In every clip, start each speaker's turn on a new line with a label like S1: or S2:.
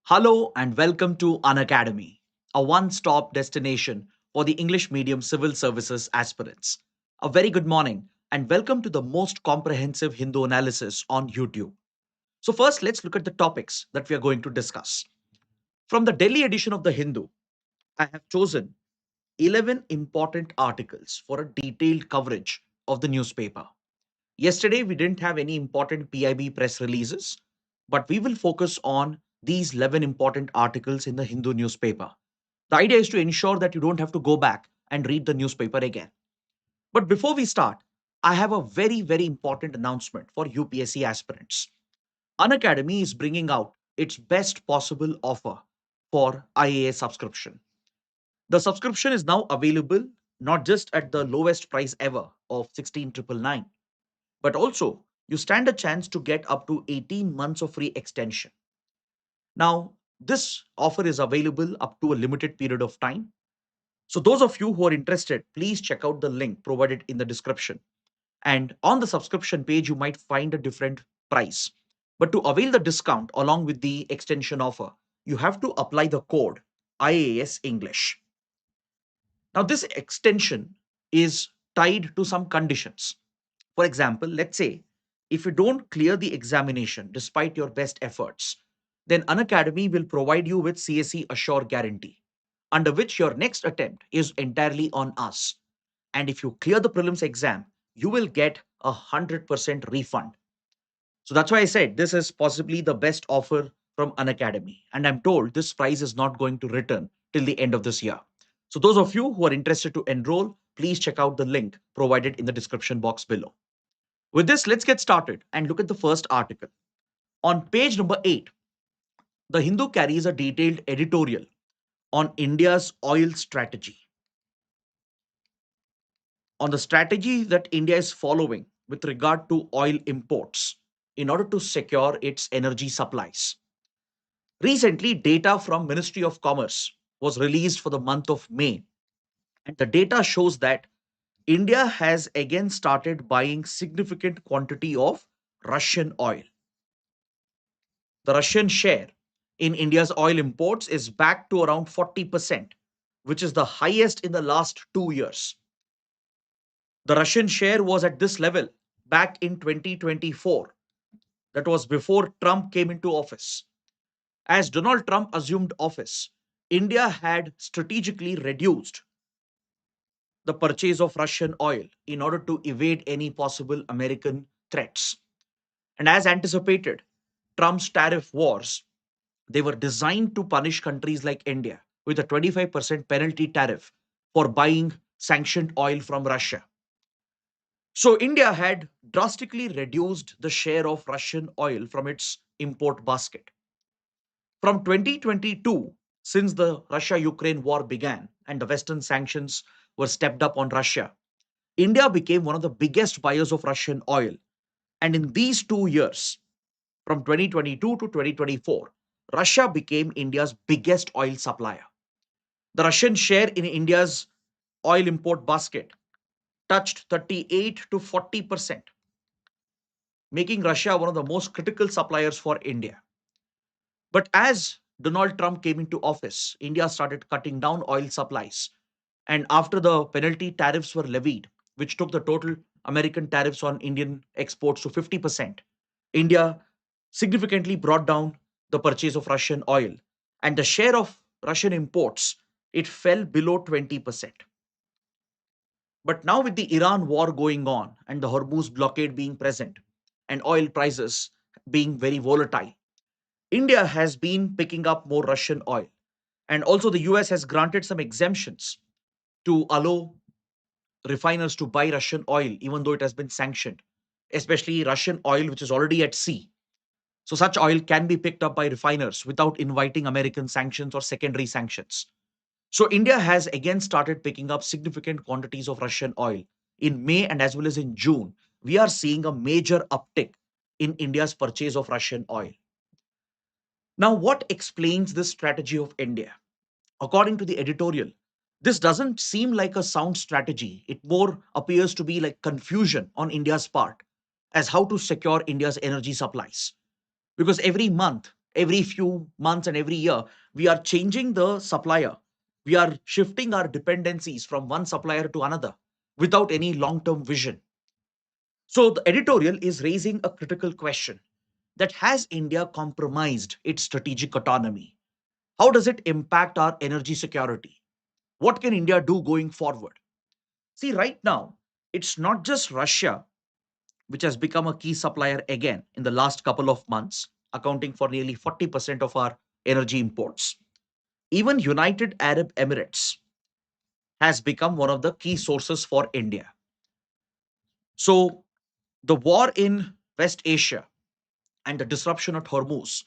S1: Hello and welcome to Unacademy, a one-stop destination for the English medium civil services aspirants. A very good morning and welcome to the most comprehensive Hindu analysis on YouTube. So first, let's look at the topics that we are going to discuss. From the Delhi edition of the Hindu, I have chosen 11 important articles for a detailed coverage of the newspaper. Yesterday, we didn't have any important PIB press releases, but we will focus on these 11 important articles in the Hindu newspaper. The idea is to ensure that you don't have to go back and read the newspaper again. But before we start, I have a very important announcement for UPSC aspirants. Unacademy is bringing out its best possible offer for IAS subscription. The subscription is now available not just at the lowest price ever of 16,999, but also you stand a chance to get up to 18 months of free extension. Now, this offer is available up to a limited period of time. So, those of you who are interested, please check out the link provided in the description. And on the subscription page, you might find a different price. But to avail the discount along with the extension offer, you have to apply the code IAS English. Now, this extension is tied to some conditions. For example, let's say if you don't clear the examination despite your best efforts, then Unacademy will provide you with CSE Assure guarantee, under which your next attempt is entirely on us. And if you clear the prelims exam, you will get a 100% refund. So that's why I said this is possibly the best offer from Unacademy. And I'm told this price is not going to return till the end of this year. So those of you who are interested to enroll, please check out the link provided in the description box below. With this, let's get started and look at the first article. On page number 8, the Hindu carries a detailed editorial on India's oil strategy, on the strategy that India is following with regard to oil imports in order to secure its energy supplies. Recently, data from Ministry of Commerce was released for the month of May, and the data shows that India has again started buying significant quantity of Russian oil. The Russian share in India's oil imports is back to around 40%, which is the highest in the last 2 years. The Russian share was at this level back in 2024. That was before Trump came into office. As Donald Trump assumed office, India had strategically reduced the purchase of Russian oil in order to evade any possible American threats. And as anticipated, Trump's tariff wars, they were designed to punish countries like India with a 25% penalty tariff for buying sanctioned oil from Russia. So India had drastically reduced the share of Russian oil from its import basket. From 2022, since the Russia Ukraine war began and the Western sanctions were stepped up on Russia, India became one of the biggest buyers of Russian oil. And in these 2 years, from 2022 to 2024, Russia became India's biggest oil supplier. The Russian share in India's oil import basket touched 38 to 40%, making Russia one of the most critical suppliers for India. But as Donald Trump came into office, India started cutting down oil supplies. And after the penalty tariffs were levied, which took the total American tariffs on Indian exports to 50%, India significantly brought down the purchase of Russian oil. And the share of Russian imports, it fell below 20%. But now with the Iran war going on and the Hormuz blockade being present and oil prices being very volatile, India has been picking up more Russian oil. And also the US has granted some exemptions to allow refiners to buy Russian oil, even though it has been sanctioned, especially Russian oil, which is already at sea. So such oil can be picked up by refiners without inviting American sanctions or secondary sanctions. So India has again started picking up significant quantities of Russian oil. In May and as well as in June, we are seeing a major uptick in India's purchase of Russian oil. Now, what explains this strategy of India? According to the editorial, this doesn't seem like a sound strategy. It more appears to be like confusion on India's part as how to secure India's energy supplies. Because every month, every few months and every year, we are changing the supplier. We are shifting our dependencies from one supplier to another without any long term vision. So, the editorial is raising a critical question that has India compromised its strategic autonomy? How does it impact our energy security? What can India do going forward? See, right now, it's not just Russia which has become a key supplier again in the last couple of months, accounting for nearly 40% of our energy imports. Even United Arab Emirates has become one of the key sources for India. So, the war in West Asia and the disruption at Hormuz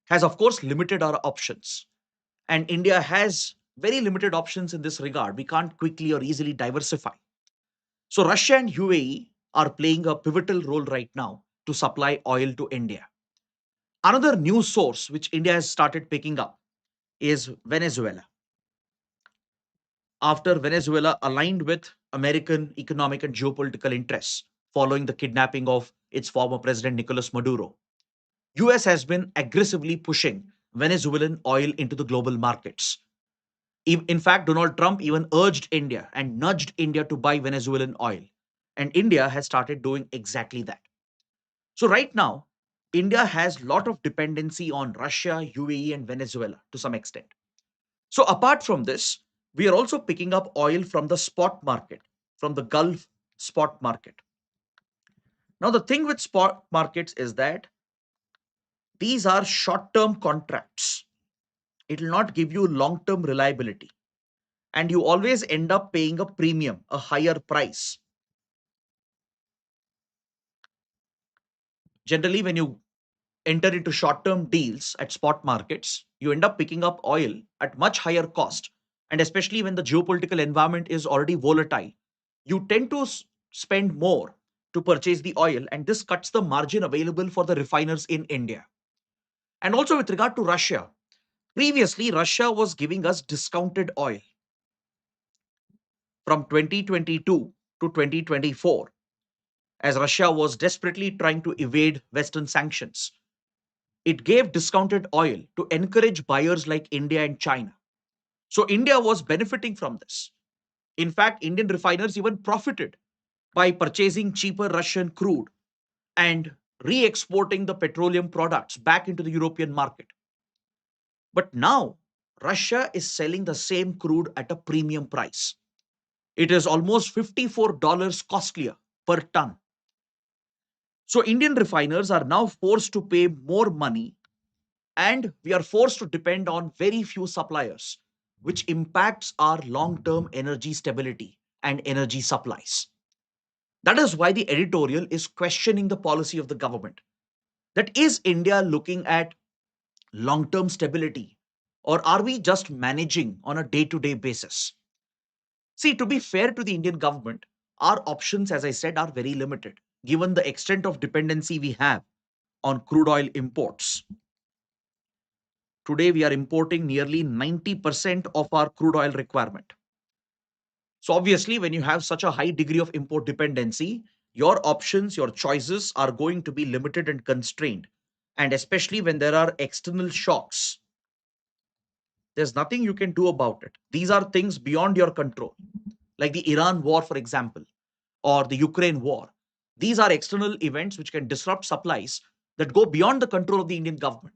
S1: has, of course, limited our options. And India has very limited options in this regard. We can't quickly or easily diversify. So, Russia and UAE are playing a pivotal role right now to supply oil to India. Another new source which India has started picking up is Venezuela. After Venezuela aligned with American economic and geopolitical interests following the kidnapping of its former president Nicolas Maduro, US has been aggressively pushing Venezuelan oil into the global markets. In fact, Donald Trump even urged India and nudged India to buy Venezuelan oil. And India has started doing exactly that. So right now, India has a lot of dependency on Russia, UAE, and Venezuela to some extent. So apart from this, we are also picking up oil from the spot market, from the Gulf spot market. Now, the thing with spot markets is that these are short term contracts. It will not give you long term reliability. And you always end up paying a premium, a higher price. Generally, when you enter into short term deals at spot markets, you end up picking up oil at much higher cost. And especially when the geopolitical environment is already volatile, you tend to spend more to purchase the oil, and this cuts the margin available for the refiners in India. And also, with regard to Russia, previously, Russia was giving us discounted oil from 2022 to 2024 as Russia was desperately trying to evade Western sanctions. It gave discounted oil to encourage buyers like India and China. So India was benefiting from this. In fact, Indian refiners even profited by purchasing cheaper Russian crude and re exporting the petroleum products back into the European market. But now, Russia is selling the same crude at a premium price. It is almost $54 costlier per ton. So, Indian refiners are now forced to pay more money, and we are forced to depend on very few suppliers, which impacts our long term energy stability and energy supplies. That is why the editorial is questioning the policy of the government. That is India looking at long term stability, or are we just managing on a day to day basis? See, to be fair to the Indian government, our options, as I said, are very limited given the extent of dependency we have on crude oil imports. Today, we are importing nearly 90% of our crude oil requirement. So, obviously, when you have such a high degree of import dependency, your options, your choices are going to be limited and constrained. And especially when there are external shocks, there's nothing you can do about it. These are things beyond your control, like the Iran war, for example, or the Ukraine war. These are external events which can disrupt supplies that go beyond the control of the Indian government.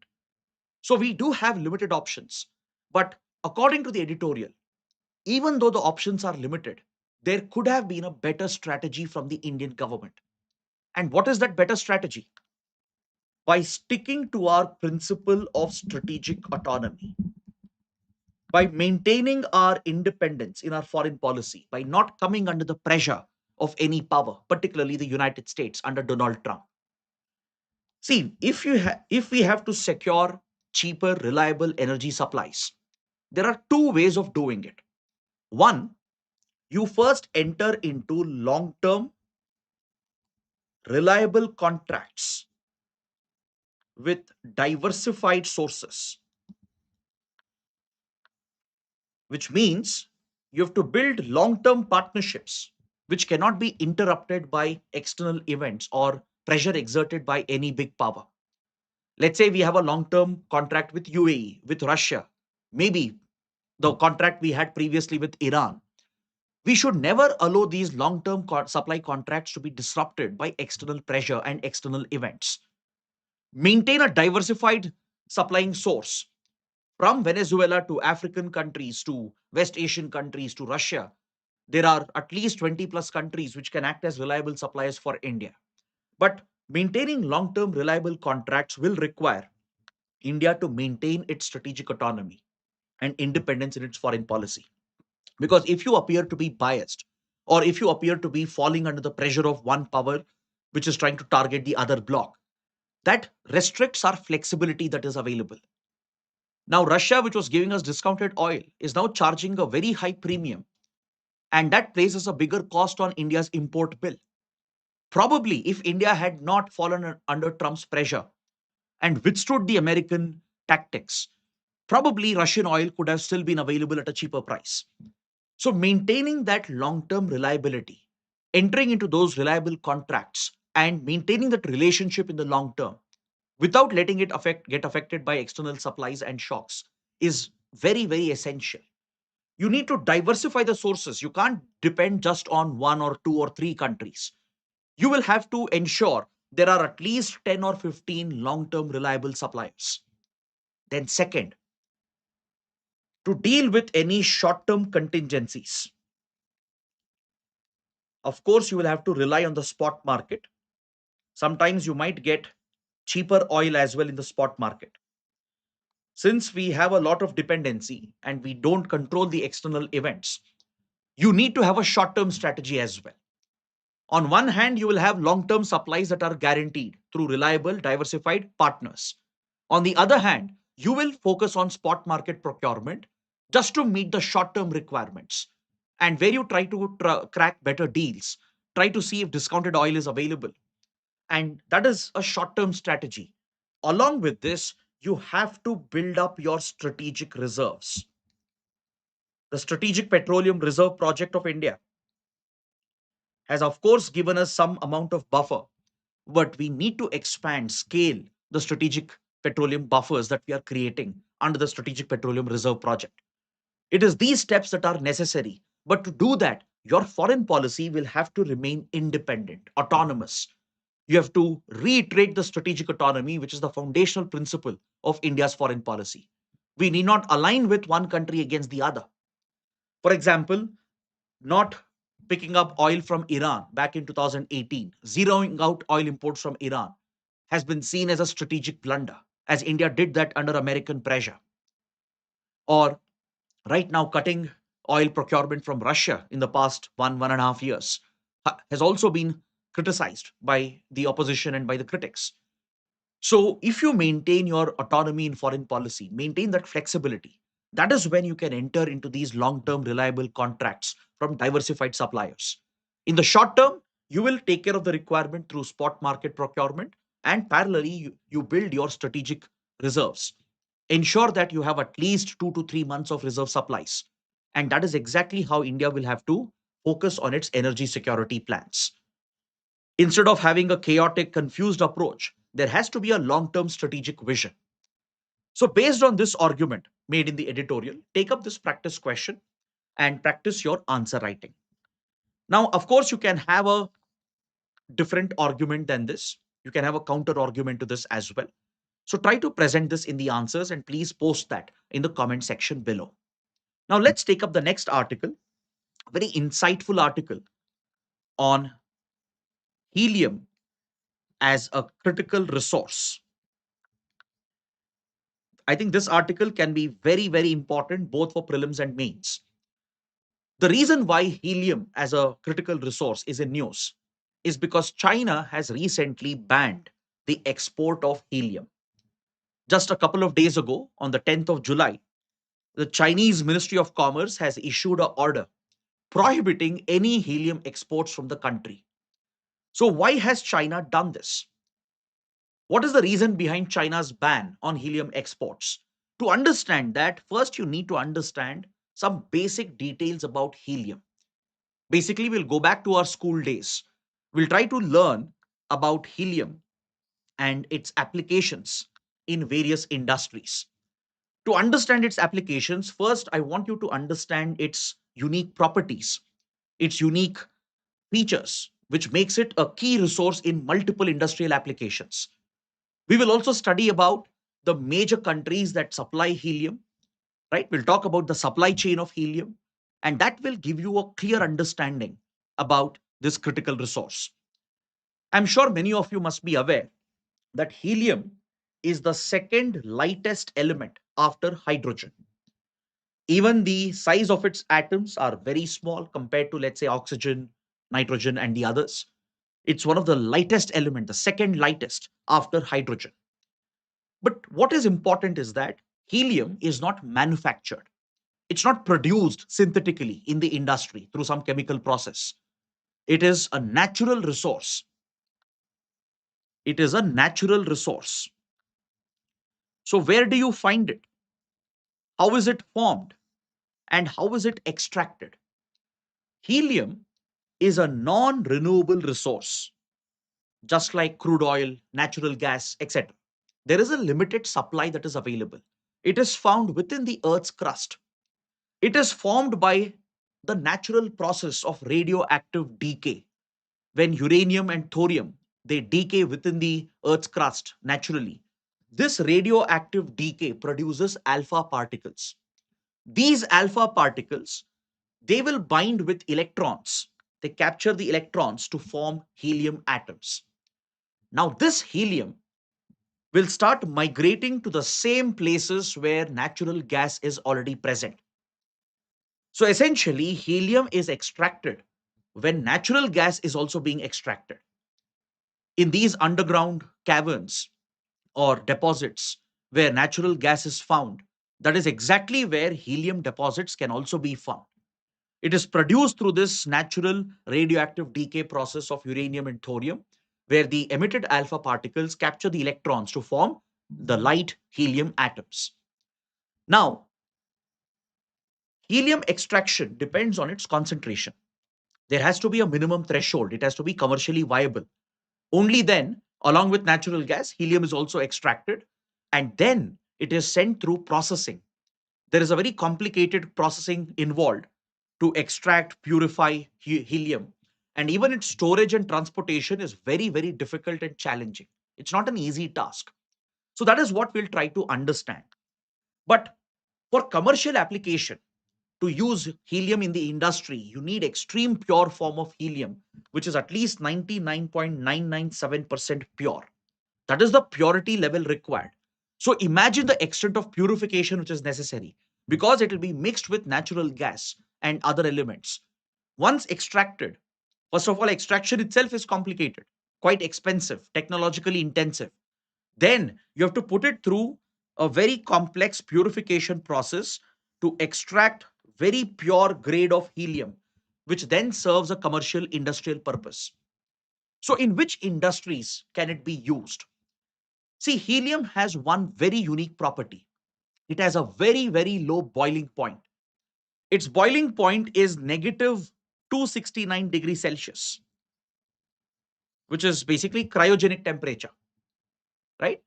S1: So we do have limited options. But according to the editorial, even though the options are limited, there could have been a better strategy from the Indian government. And what is that better strategy? By sticking to our principle of strategic autonomy, by maintaining our independence in our foreign policy, by not coming under the pressure of any power, particularly the United States under Donald Trump. See, if we have to secure cheaper, reliable energy supplies, there are two ways of doing it. One, you first enter into long term, reliable contracts with diversified sources, which means you have to build long term partnerships which cannot be interrupted by external events or pressure exerted by any big power. Let's say we have a long term contract with UAE, with Russia, maybe the contract we had previously with Iran. We should never allow these long term supply contracts to be disrupted by external pressure and external events. Maintain a diversified supplying source from Venezuela to African countries to West Asian countries to Russia. There are at least 20 plus countries which can act as reliable suppliers for India. But maintaining long term reliable contracts will require India to maintain its strategic autonomy and independence in its foreign policy. Because if you appear to be biased, or if you appear to be falling under the pressure of one power which is trying to target the other bloc, that restricts our flexibility that is available. Now, Russia, which was giving us discounted oil, is now charging a very high premium, and that places a bigger cost on India's import bill. Probably, if India had not fallen under Trump's pressure and withstood the American tactics, probably Russian oil could have still been available at a cheaper price. So, maintaining that long term reliability, entering into those reliable contracts, and maintaining that relationship in the long term without letting it get affected by external supplies and shocks is very, very essential. You need to diversify the sources. You can't depend just on one or two or three countries. You will have to ensure there are at least 10 or 15 long term reliable suppliers. Then, second, to deal with any short term contingencies, of course, you will have to rely on the spot market. Sometimes you might get cheaper oil as well in the spot market. Since we have a lot of dependency and we don't control the external events, you need to have a short term strategy as well. On one hand, you will have long term supplies that are guaranteed through reliable, diversified partners. On the other hand, you will focus on spot market procurement just to meet the short term requirements. And where you try to crack better deals, try to see if discounted oil is available. And that is a short term strategy. Along with this, you have to build up your strategic reserves. The Strategic Petroleum Reserve Project of India has, of course, given us some amount of buffer, but we need to expand, scale the strategic petroleum buffers that we are creating under the Strategic Petroleum Reserve Project. It is these steps that are necessary. But to do that, your foreign policy will have to remain independent, autonomous. You have to reiterate the strategic autonomy, which is the foundational principle of India's foreign policy. We need not align with one country against the other. For example, not picking up oil from Iran back in 2018, zeroing out oil imports from Iran has been seen as a strategic blunder, as India did that under American pressure. Or right now, cutting oil procurement from Russia in the past 1.5 years has also been criticized by the opposition and by the critics. So, if you maintain your autonomy in foreign policy, maintain that flexibility, that is when you can enter into these long term reliable contracts from diversified suppliers. In the short term, you will take care of the requirement through spot market procurement, and parallelly, you build your strategic reserves. Ensure that you have at least 2 to 3 months of reserve supplies. And that is exactly how India will have to focus on its energy security plans. Instead of having a chaotic, confused approach, there has to be a long term strategic vision. So, based on this argument made in the editorial, take up this practice question and practice your answer writing. Now, of course, you can have a different argument than this. You can have a counter argument to this as well. So, try to present this in the answers and please post that in the comment section below. Now, let's take up the next article, a very insightful article on helium as a critical resource. I think this article can be very, very important both for prelims and mains. The reason why helium as a critical resource is in news is because China has recently banned the export of helium. Just a couple of days ago, on the 10th of July, the Chinese Ministry of Commerce has issued an order prohibiting any helium exports from the country. So, why has China done this? What is the reason behind China's ban on helium exports? To understand that, first you need to understand some basic details about helium. Basically, we'll go back to our school days. We'll try to learn about helium and its applications in various industries. To understand its applications, first I want you to understand its unique properties, its unique features, which makes it a key resource in multiple industrial applications. We will also study about the major countries that supply helium, right? We'll talk about the supply chain of helium, and that will give you a clear understanding about this critical resource. I'm sure many of you must be aware that helium is the second lightest element after hydrogen. Even the size of its atoms are very small compared to, let's say, oxygen, nitrogen, and the others. It's one of the lightest element, the second lightest after hydrogen. But what is important is that helium is not manufactured. It's not produced synthetically in the industry through some chemical process. It is a natural resource. It is a natural resource. So where do you find it? How is it formed? And how is it extracted? Helium is a non-renewable resource, just like crude oil, natural gas, etc. There is a limited supply that is available. It is found within the Earth's crust. It is formed by the natural process of radioactive decay. When uranium and thorium they decay within the Earth's crust naturally, this radioactive decay produces alpha particles. These alpha particles, they will bind with electrons. They capture the electrons to form helium atoms. Now, this helium will start migrating to the same places where natural gas is already present. So, essentially, helium is extracted when natural gas is also being extracted. In these underground caverns or deposits where natural gas is found, that is exactly where helium deposits can also be found. It is produced through this natural radioactive decay process of uranium and thorium, where the emitted alpha particles capture the electrons to form the light helium atoms. Now, helium extraction depends on its concentration. There has to be a minimum threshold, it has to be commercially viable. Only then, along with natural gas, helium is also extracted and then it is sent through processing. There is a very complicated processing involved to extract, purify helium. And even its storage and transportation is very, very difficult and challenging. It's not an easy task. So that is what we'll try to understand. But for commercial application, to use helium in the industry, you need extreme pure form of helium, which is at least 99.997% pure. That is the purity level required. So imagine the extent of purification which is necessary because it will be mixed with natural gas and other elements. Once extracted, first of all, extraction itself is complicated, quite expensive, technologically intensive. Then you have to put it through a very complex purification process to extract very pure grade of helium, which then serves a commercial industrial purpose. So, in which industries can it be used? See, helium has one very unique property. It has a very, very low boiling point. Its boiling point is negative 269 degrees Celsius, which is basically cryogenic temperature, right?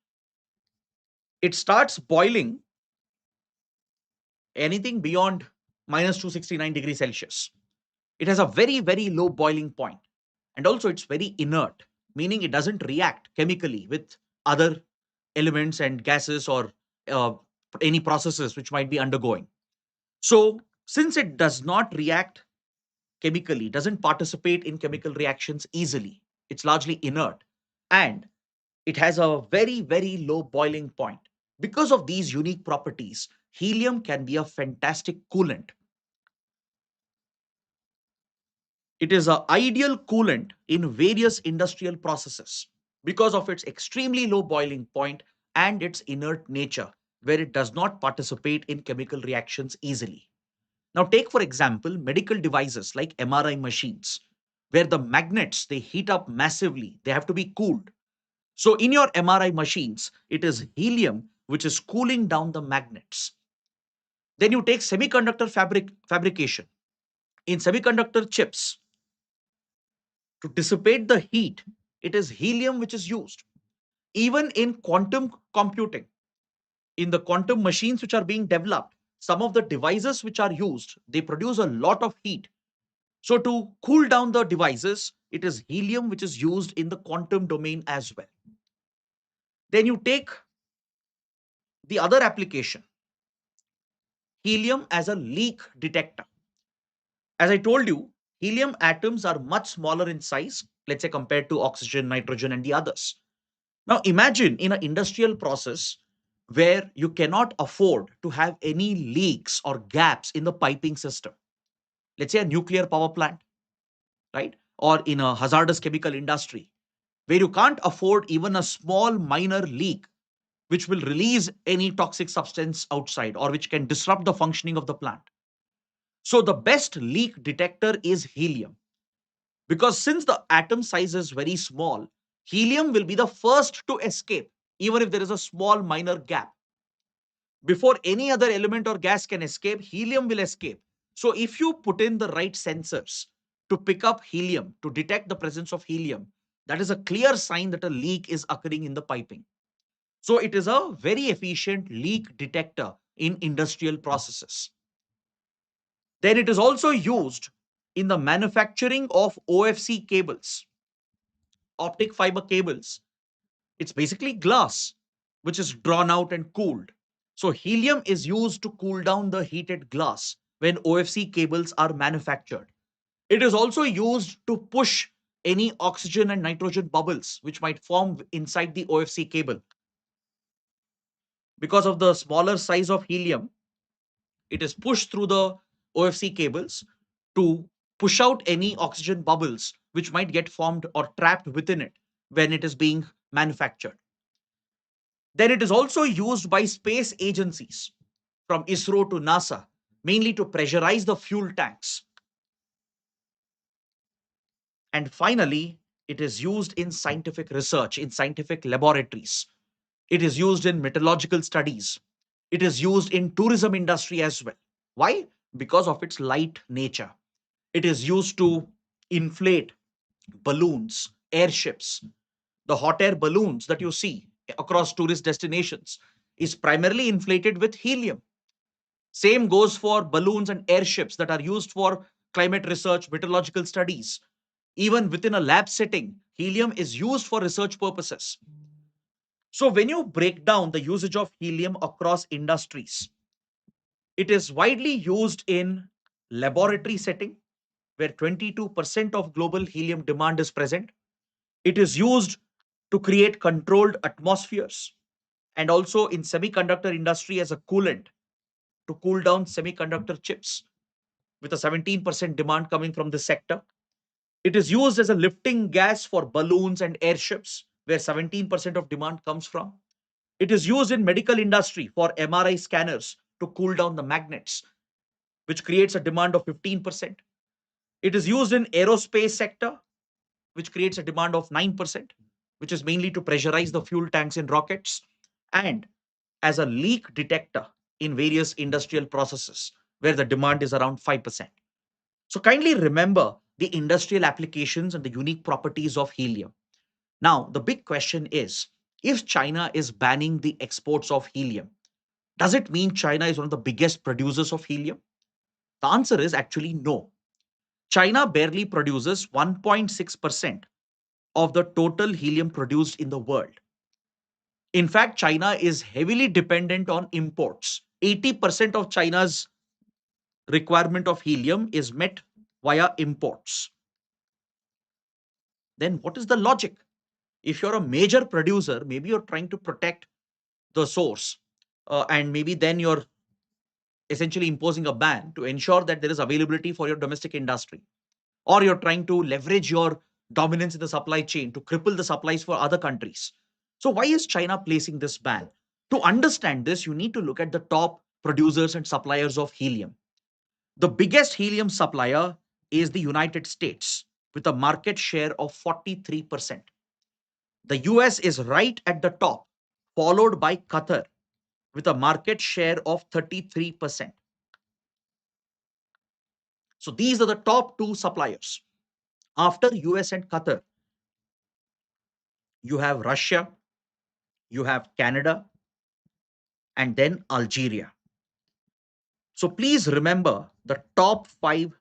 S1: It starts boiling anything beyond minus 269 degrees Celsius. It has a very, very low boiling point. And also, it's very inert, meaning it doesn't react chemically with other elements and gases or uh, any processes which might be undergoing. So, since it does not react chemically, doesn't participate in chemical reactions easily, it's largely inert, and it has a very, very low boiling point. Because of these unique properties, helium can be a fantastic coolant. It is an ideal coolant in various industrial processes because of its extremely low boiling point and its inert nature, where it does not participate in chemical reactions easily. Now, take for example medical devices like MRI machines, where the magnets they heat up massively, they have to be cooled. So, in your MRI machines, it is helium which is cooling down the magnets. Then you take semiconductor fabrication. In semiconductor chips, to dissipate the heat, it is helium which is used. Even in quantum computing, In the quantum machines which are being developed, some of the devices which are used, they produce a lot of heat. So to cool down the devices, it is helium which is used in the quantum domain as well. Then you take the other application, helium as a leak detector. As I told you, helium atoms are much smaller in size, let's say compared to oxygen, nitrogen, and the others. Now imagine in an industrial process where you cannot afford to have any leaks or gaps in the piping system. Let's say a nuclear power plant, right? Or in a hazardous chemical industry where you can't afford even a small minor leak which will release any toxic substance outside or which can disrupt the functioning of the plant. So the best leak detector is helium, because since the atom size is very small, helium will be the first to escape even if there is a small minor gap. Before any other element or gas can escape, helium will escape. So if you put in the right sensors to pick up helium, to detect the presence of helium, that is a clear sign that a leak is occurring in the piping. So it is a very efficient leak detector in industrial processes. Then it is also used in the manufacturing of OFC cables, optic fiber cables. It's basically glass, which is drawn out and cooled. So helium is used to cool down the heated glass when OFC cables are manufactured. It is also used to push any oxygen and nitrogen bubbles which might form inside the OFC cable. Because of the smaller size of helium, it is pushed through the OFC cables to push out any oxygen bubbles which might get formed or trapped within it when it is being manufactured. Then it is also used by space agencies from ISRO to NASA, mainly to pressurize the fuel tanks. And finally, it is used in scientific research, in scientific laboratories. It is used in meteorological studies. It is used in tourism industry as well. Why? Because of its light nature. It is used to inflate balloons, airships. The hot air balloons that you see across tourist destinations is primarily inflated with helium. Same goes for balloons and airships that are used for climate research, meteorological studies. Even within a lab setting, helium is used for research purposes. So, when you break down the usage of helium across industries, it is widely used in laboratory setting where 22% of global helium demand is present. It is used to create controlled atmospheres and also in semiconductor industry as a coolant to cool down semiconductor chips with a 17% demand coming from this sector. It is used as a lifting gas for balloons and airships, where 17% of demand comes from. It is used in medical industry for MRI scanners to cool down the magnets, which creates a demand of 15%. It is used in aerospace sector, which creates a demand of 9%, which is mainly to pressurize the fuel tanks in rockets, and as a leak detector in various industrial processes, where the demand is around 5%. So kindly remember the industrial applications and the unique properties of helium. Now, the big question is, if China is banning the exports of helium, does it mean China is one of the biggest producers of helium? The answer is actually no. China barely produces 1.6% of the total helium produced in the world. In fact, China is heavily dependent on imports. 80% of China's requirement of helium is met via imports. Then what is the logic? If you're a major producer, maybe you're trying to protect the source, and maybe then you're essentially imposing a ban to ensure that there is availability for your domestic industry, or you're trying to leverage your dominance in the supply chain to cripple the supplies for other countries. So why is China placing this ban? To understand this, you need to look at the top producers and suppliers of helium. The biggest helium supplier is the United States with a market share of 43%. The US is right at the top, followed by Qatar with a market share of 33%. So these are the top two suppliers. After US and Qatar, you have Russia, you have Canada, and then Algeria. So please remember the top five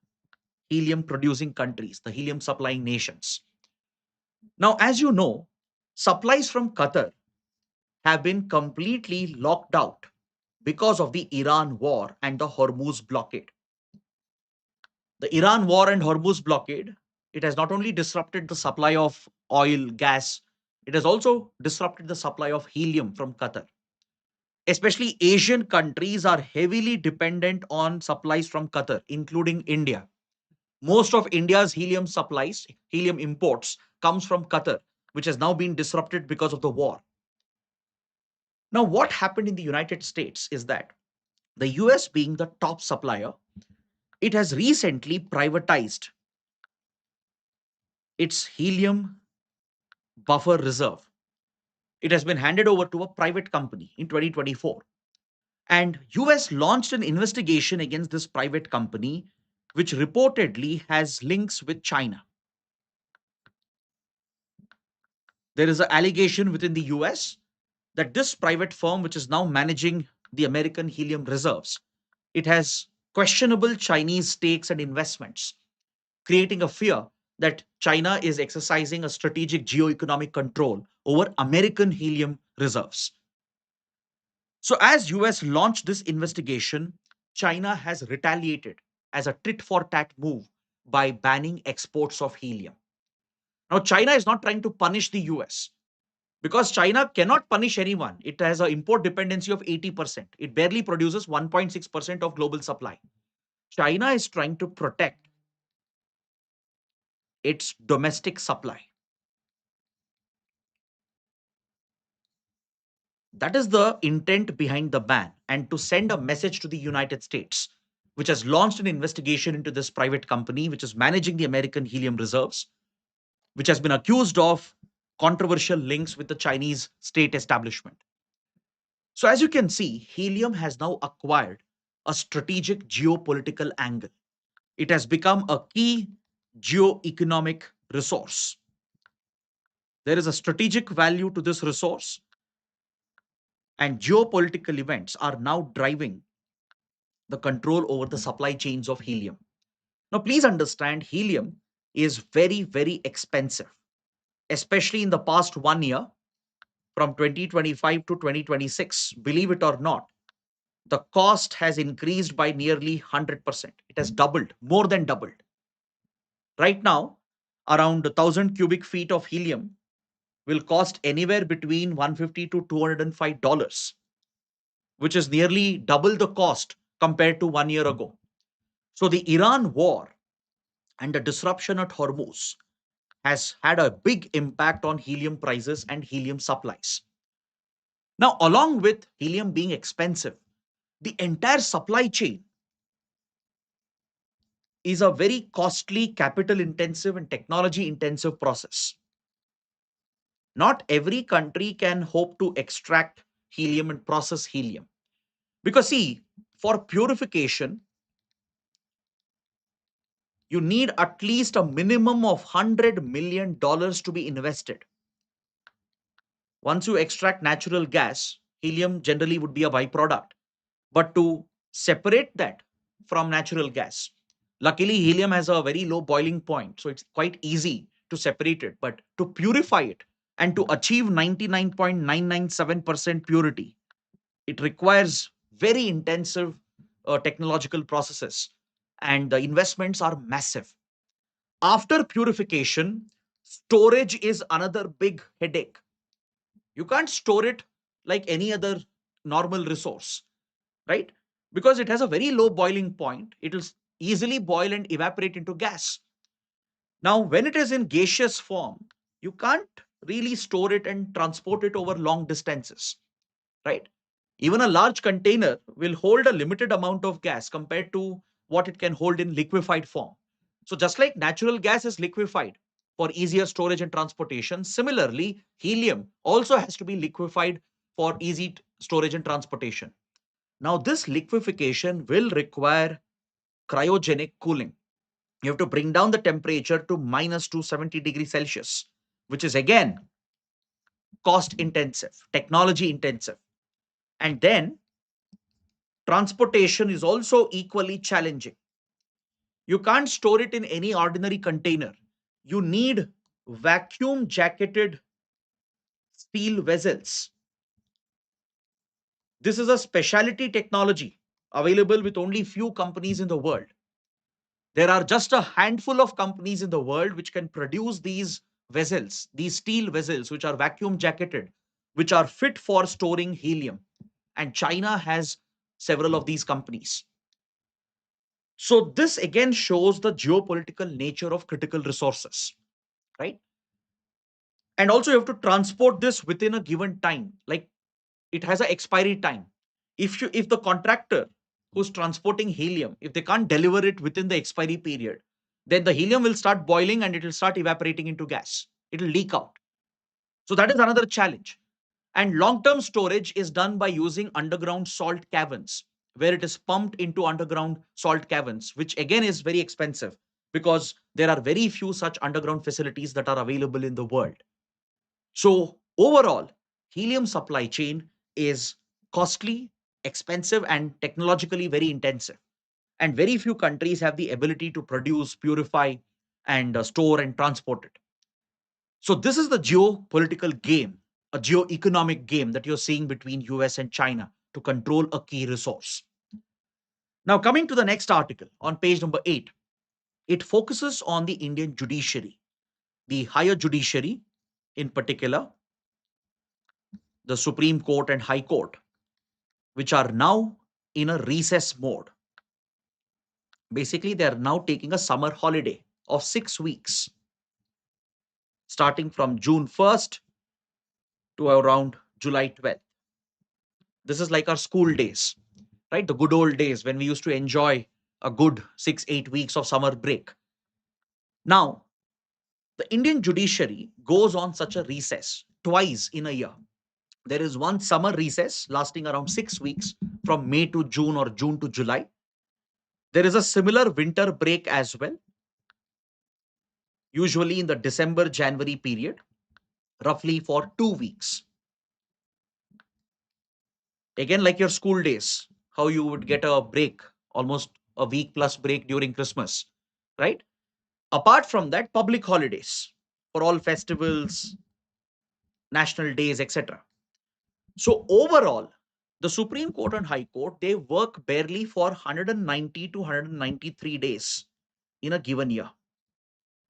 S1: helium producing countries, the helium supplying nations. Now, as you know, supplies from Qatar have been completely locked out because of the Iran war and the Hormuz blockade. The Iran war and Hormuz blockade, it has not only disrupted the supply of oil, gas, it has also disrupted the supply of helium from Qatar. Especially Asian countries are heavily dependent on supplies from Qatar, including India. Most of India's helium supplies, helium imports, comes from Qatar, which has now been disrupted because of the war. Now, what happened in the United States is that the US, being the top supplier, it has recently privatized its helium buffer reserve. It has been handed over to a private company in 2024. And US launched an investigation against this private company, which reportedly has links with China. There is an allegation within the US that this private firm, which is now managing the American helium reserves, it has questionable Chinese stakes and investments, creating a fear that China is exercising a strategic geo-economic control over American helium reserves. So as US launched this investigation, China has retaliated as a tit for tat move by banning exports of helium. Now China is not trying to punish the US because China cannot punish anyone. It has an import dependency of 80%. It barely produces 1.6% of global supply. China is trying to protect its domestic supply. That is the intent behind the ban, and to send a message to the United States, which has launched an investigation into this private company, which is managing the American helium reserves, which has been accused of controversial links with the Chinese state establishment. So, as you can see, helium has now acquired a strategic geopolitical angle. It has become a key geo-economic resource. There is a strategic value to this resource, and geopolitical events are now driving the control over the supply chains of helium. Now, please understand helium is very, very expensive, especially in the past 1 year from 2025 to 2026. Believe it or not, the cost has increased by nearly 100%. It has doubled, more than doubled. Right now, around 1,000 cubic feet of helium will cost anywhere between 150 to $205, which is nearly double the cost compared to 1 year ago. So the Iran war and the disruption at Hormuz has had a big impact on helium prices and helium supplies. Now, along with helium being expensive, the entire supply chain is a very costly, capital intensive, and technology intensive process. Not every country can hope to extract helium and process helium. Because, see, for purification, you need at least a minimum of $100 million to be invested. Once you extract natural gas, helium generally would be a byproduct. But to separate that from natural gas, luckily helium has a very low boiling point, so it's quite easy to separate it. But to purify it and to achieve 99.997% purity, it requires very intensive technological processes, and the investments are massive. After purification, storage is another big headache. You can't store it like any other normal resource, right? Because it has a very low boiling point. It will easily boil and evaporate into gas. Now, when it is in gaseous form, you can't really store it and transport it over long distances, right? Even a large container will hold a limited amount of gas compared to what it can hold in liquefied form. So, just like natural gas is liquefied for easier storage and transportation, similarly, helium also has to be liquefied for easy storage and transportation. Now, this liquefaction will require cryogenic cooling. You have to bring down the temperature to minus 270 degrees Celsius, which is again cost intensive, technology intensive. And then Transportation is also equally challenging. You can't store it in any ordinary container. You need vacuum jacketed steel vessels. This is a specialty technology available with only few companies in the world. There are just a handful of companies in the world which can produce these vessels, these steel vessels, which are vacuum jacketed, which are fit for storing helium. And China has several of these companies. So, this again shows the geopolitical nature of critical resources, right? And also, you have to transport this within a given time. Like, it has an expiry time. If the contractor who's transporting helium, if they can't deliver it within the expiry period, then the helium will start boiling and it will start evaporating into gas. It will leak out. So that is another challenge. And long-term storage is done by using underground salt caverns, where it is pumped into underground salt caverns, which again is very expensive because there are very few such underground facilities that are available in the world. So overall, helium supply chain is costly, expensive, and technologically very intensive. And very few countries have the ability to produce, purify, and store and transport it. So this is the geopolitical game, a geo-economic game that you're seeing between US and China to control a key resource. Now, coming to the next article on page number 8, it focuses on the Indian judiciary, the higher judiciary, in particular, the Supreme Court and High Court, which are now in a recess mode. Basically, they are now taking a summer holiday of 6 weeks, starting from June 1st to around July 12th. This is like our school days, right? The good old days when we used to enjoy a good 6, 8 weeks of summer break. Now, the Indian judiciary goes on such a recess twice in a year. There is one summer recess lasting around 6 weeks from May to June or June to July. There is a similar winter break as well, usually in the December January period, roughly for 2 weeks. Again, like your school days, how you would get a break, almost a week plus break during Christmas, right? Apart from that, public holidays for all festivals, national days, etc. So overall, the Supreme Court and High Court, they work barely for 190 to 193 days in a given year.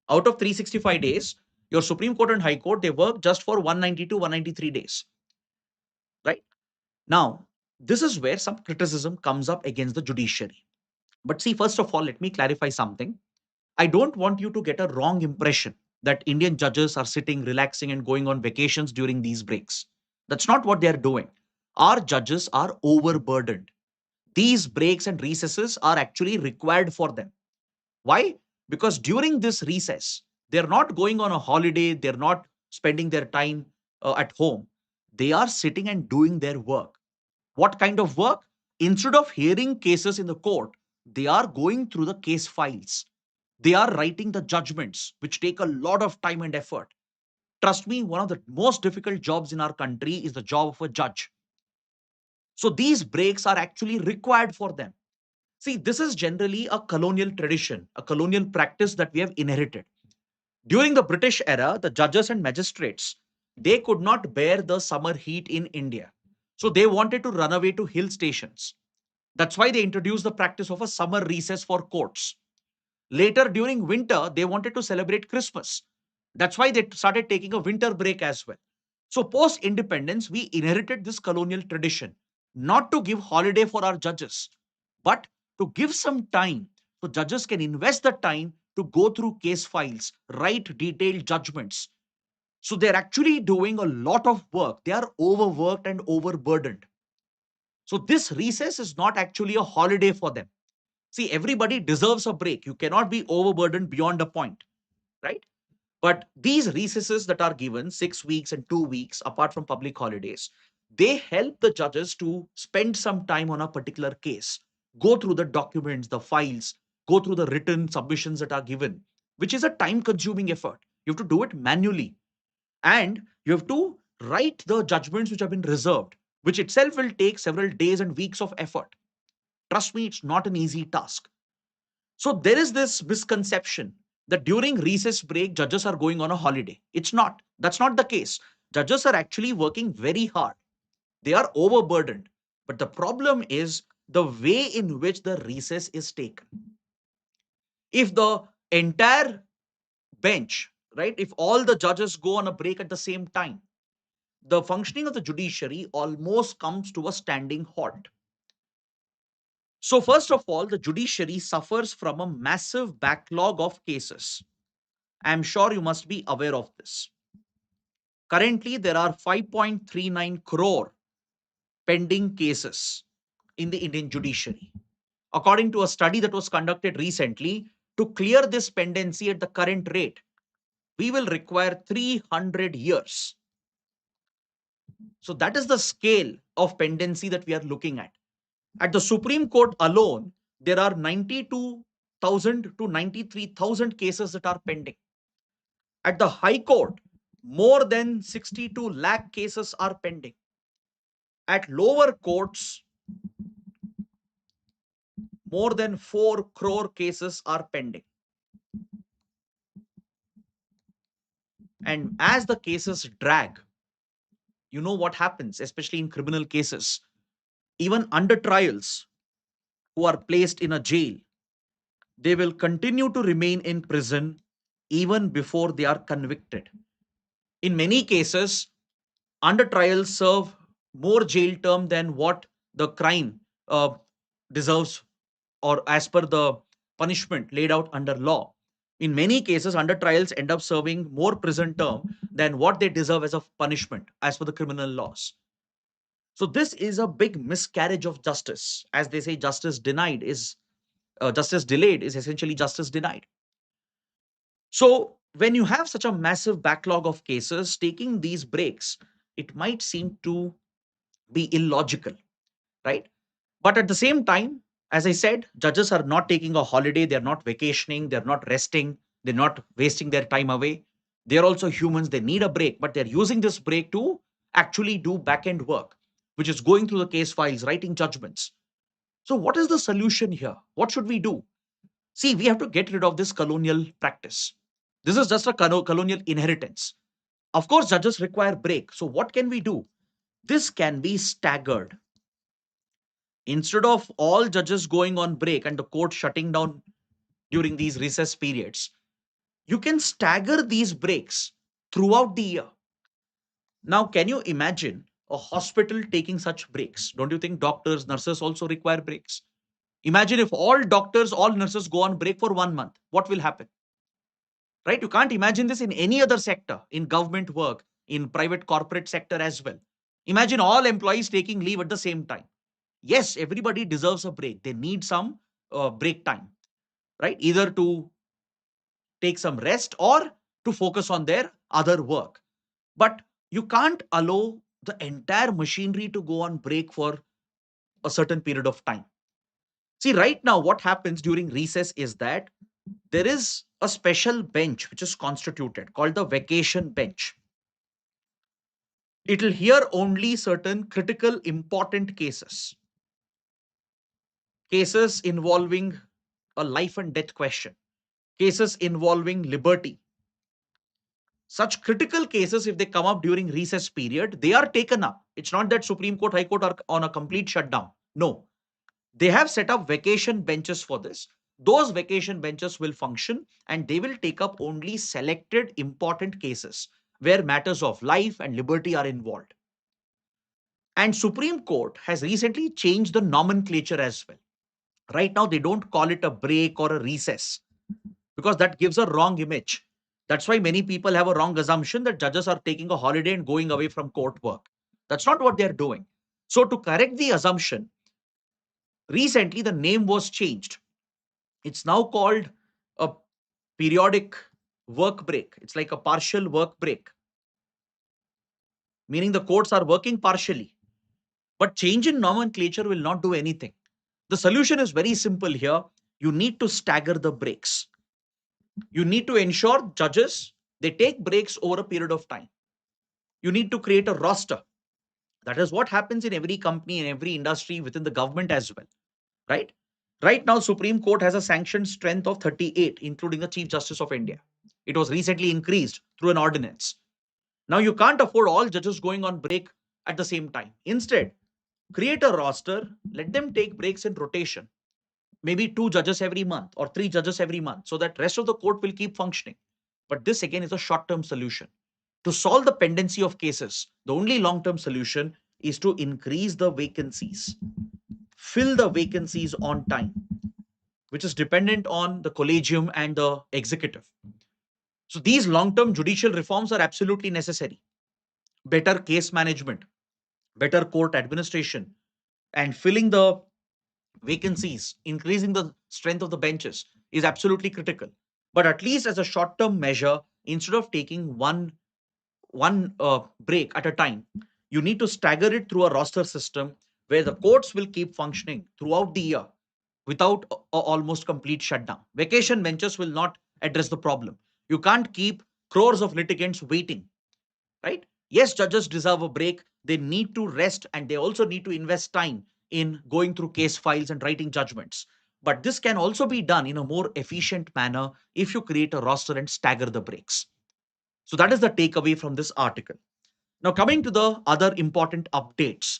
S1: Out of 365 days, your Supreme Court and High Court, they work just for 190 to 193 days, right? Now, this is where some criticism comes up against the judiciary. But see, first of all, let me clarify something. I don't want you to get a wrong impression that Indian judges are sitting, relaxing, and going on vacations during these breaks. That's not what they're doing. Our judges are overburdened. These breaks and recesses are actually required for them. Why? Because during this recess, they're not going on a holiday, they're not spending their time at home. They are sitting and doing their work. What kind of work? Instead of hearing cases in the court, they are going through the case files. They are writing the judgments, which take a lot of time and effort. Trust me, one of the most difficult jobs in our country is the job of a judge. So these breaks are actually required for them. See, this is generally a colonial tradition, a colonial practice that we have inherited. During the British era, the judges and magistrates, they could not bear the summer heat in India. So they wanted to run away to hill stations. That's why they introduced the practice of a summer recess for courts. Later, during winter, they wanted to celebrate Christmas. That's why they started taking a winter break as well. So, post independence, we inherited this colonial tradition not to give holiday for our judges, but to give some time so judges can invest the time to go through case files, write detailed judgments. So, they're actually doing a lot of work. They are overworked and overburdened. So, this recess is not actually a holiday for them. See, everybody deserves a break. You cannot be overburdened beyond a point, right? But these recesses that are given 6 weeks and 2 weeks, apart from public holidays, they help the judges to spend some time on a particular case, go through the documents, the files, go through the written submissions that are given, which is a time consuming effort. You have to do it manually. And you have to write the judgments which have been reserved, which itself will take several days and weeks of effort. Trust me, it's not an easy task. So there is this misconception that during recess break, judges are going on a holiday. It's not. That's not the case. Judges are actually working very hard. They are overburdened. But the problem is the way in which the recess is taken. If the entire bench, right, if all the judges go on a break at the same time, the functioning of the judiciary almost comes to a standing halt. So, first of all, the judiciary suffers from a massive backlog of cases. I'm sure you must be aware of this. Currently, there are 5.39 crore pending cases in the Indian judiciary. According to a study that was conducted recently, to clear this pendency at the current rate, we will require 300 years. So that is the scale of pendency that we are looking at. At the Supreme Court alone, there are 92,000 to 93,000 cases that are pending. At the High Court, more than 62 lakh cases are pending. At lower courts, more than 4 crore cases are pending. And as the cases drag, you know what happens, especially in criminal cases. Even under trials, who are placed in a jail, they will continue to remain in prison even before they are convicted. In many cases, under trials serve more jail term than what the crime deserves or as per the punishment laid out under law. In many cases, under trials end up serving more prison term than what they deserve as a punishment as per the criminal laws. So this is a big miscarriage of justice. As they say, justice delayed is essentially justice denied. So when you have such a massive backlog of cases, taking these breaks, it might seem to be illogical, right? But at the same time, as I said, judges are not taking a holiday, they're not vacationing, they're not resting, they're not wasting their time away. They're also humans, they need a break, but they're using this break to actually do back end work, which is going through the case files, writing judgments. So, what is the solution here? What should we do? See, we have to get rid of this colonial practice. This is just a colonial inheritance. Of course, judges require break. So, what can we do? This can be staggered. Instead of all judges going on break and the court shutting down during these recess periods, you can stagger these breaks throughout the year. Now, can you imagine a hospital taking such breaks? Don't you think doctors, nurses also require breaks? Imagine if all doctors, all nurses go on break for 1 month. What will happen? Right? You can't imagine this in any other sector, in government work, in private corporate sector as well. Imagine all employees taking leave at the same time. Yes, everybody deserves a break. They need some break time, right? Either to take some rest or to focus on their other work. But you can't allow the entire machinery to go on break for a certain period of time. See, right now, what happens during recess is that there is a special bench which is constituted called the vacation bench. It will hear only certain critical, important cases, cases involving a life and death question, cases involving liberty. Such critical cases, if they come up during recess period, they are taken up. It's not that Supreme Court, High Court are on a complete shutdown. No, they have set up vacation benches for this. Those vacation benches will function and they will take up only selected important cases where matters of life and liberty are involved. And Supreme Court has recently changed the nomenclature as well. Right now, they don't call it a break or a recess because that gives a wrong image. That's why many people have a wrong assumption that judges are taking a holiday and going away from court work. That's not what they're doing. So, to correct the assumption, recently the name was changed. It's now called a periodic work break. It's like a partial work break, meaning the courts are working partially. But change in nomenclature will not do anything. The solution is very simple here. You need to stagger the breaks. You need to ensure judges, they take breaks over a period of time. You need to create a roster. That is what happens in every company, in every industry, within the government as well. right? Right now, Supreme Court has a sanctioned strength of 38, including the Chief Justice of India. It was recently increased through an ordinance. Now, you can't afford all judges going on break at the same time. Instead, create a roster, let them take breaks in rotation, maybe two judges every month or three judges every month, so that rest of the court will keep functioning. But this again is a short-term solution. To solve the pendency of cases, the only long-term solution is to increase the vacancies, fill the vacancies on time, which is dependent on the collegium and the executive. So these long-term judicial reforms are absolutely necessary. Better case management, better court administration, and filling the vacancies, increasing the strength of the benches is absolutely critical. But at least as a short-term measure, instead of taking one break at a time, you need to stagger it through a roster system where the courts will keep functioning throughout the year without almost complete shutdown. Vacation benches will not address the problem. You can't keep crores of litigants waiting, right? Yes, judges deserve a break. They need to rest and they also need to invest time in going through case files and writing judgments. But this can also be done in a more efficient manner if you create a roster and stagger the breaks. So that is the takeaway from this article. Now, coming to the other important updates.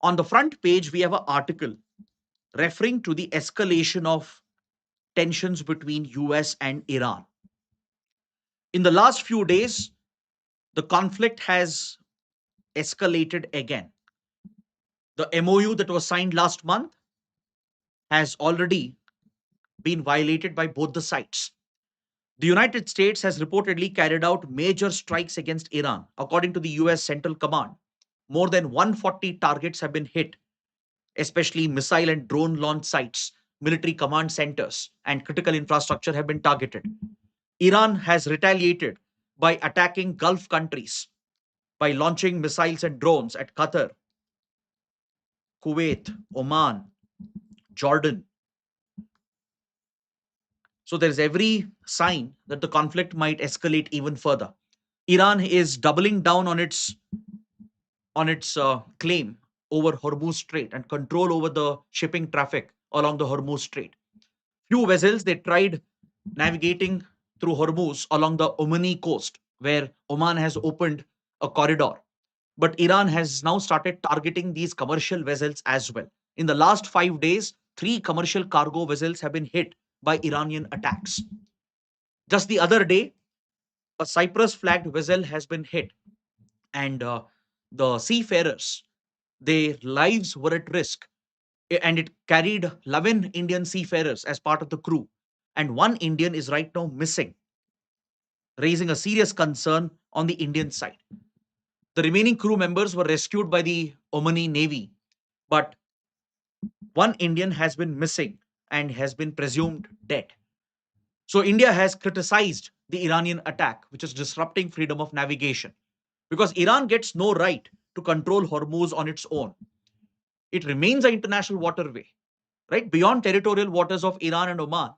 S1: On the front page, we have an article referring to the escalation of tensions between US and Iran. In the last few days, the conflict has escalated again. The MOU that was signed last month has already been violated by both the sides. The United States has reportedly carried out major strikes against Iran. According to the US Central Command, more than 140 targets have been hit, especially missile and drone launch sites, military command centers, and critical infrastructure have been targeted. Iran has retaliated by attacking Gulf countries by launching missiles and drones at Qatar, Kuwait, Oman, Jordan. So there's every sign that the conflict might escalate even further. Iran is doubling down on its claim over Hormuz Strait and control over the shipping traffic along the Hormuz Strait. Few vessels they tried navigating through Hormuz along the Omani coast, where Oman has opened a corridor. But Iran has now started targeting these commercial vessels as well. In the last 5 days, three commercial cargo vessels have been hit by Iranian attacks. Just the other day, a Cyprus flagged vessel has been hit, and the seafarers, their lives were at risk. And it carried 11 Indian seafarers as part of the crew. And one Indian is right now missing, raising a serious concern on the Indian side. The remaining crew members were rescued by the Omani Navy, but one Indian has been missing and has been presumed dead. So India has criticized the Iranian attack, which is disrupting freedom of navigation, because Iran gets no right to control Hormuz on its own. It remains an international waterway, right? Beyond territorial waters of Iran and Oman,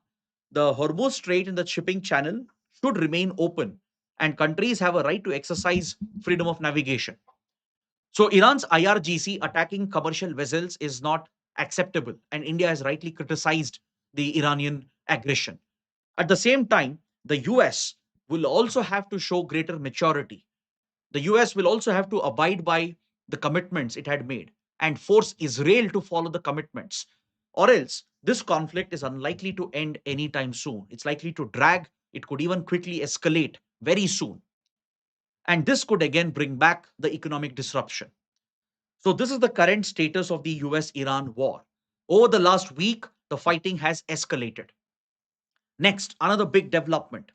S1: the Hormuz Strait in the shipping channel should remain open, and countries have a right to exercise freedom of navigation. So Iran's IRGC attacking commercial vessels is not acceptable, and India has rightly criticized the Iranian aggression. At the same time, the US will also have to show greater maturity. The US will also have to abide by the commitments it had made and force Israel to follow the commitments. Or else, this conflict is unlikely to end anytime soon. It's likely to drag, it could even quickly escalate very soon. And this could again bring back the economic disruption. So, this is the current status of the US Iran war. Over the last week, the fighting has escalated. Next, another big development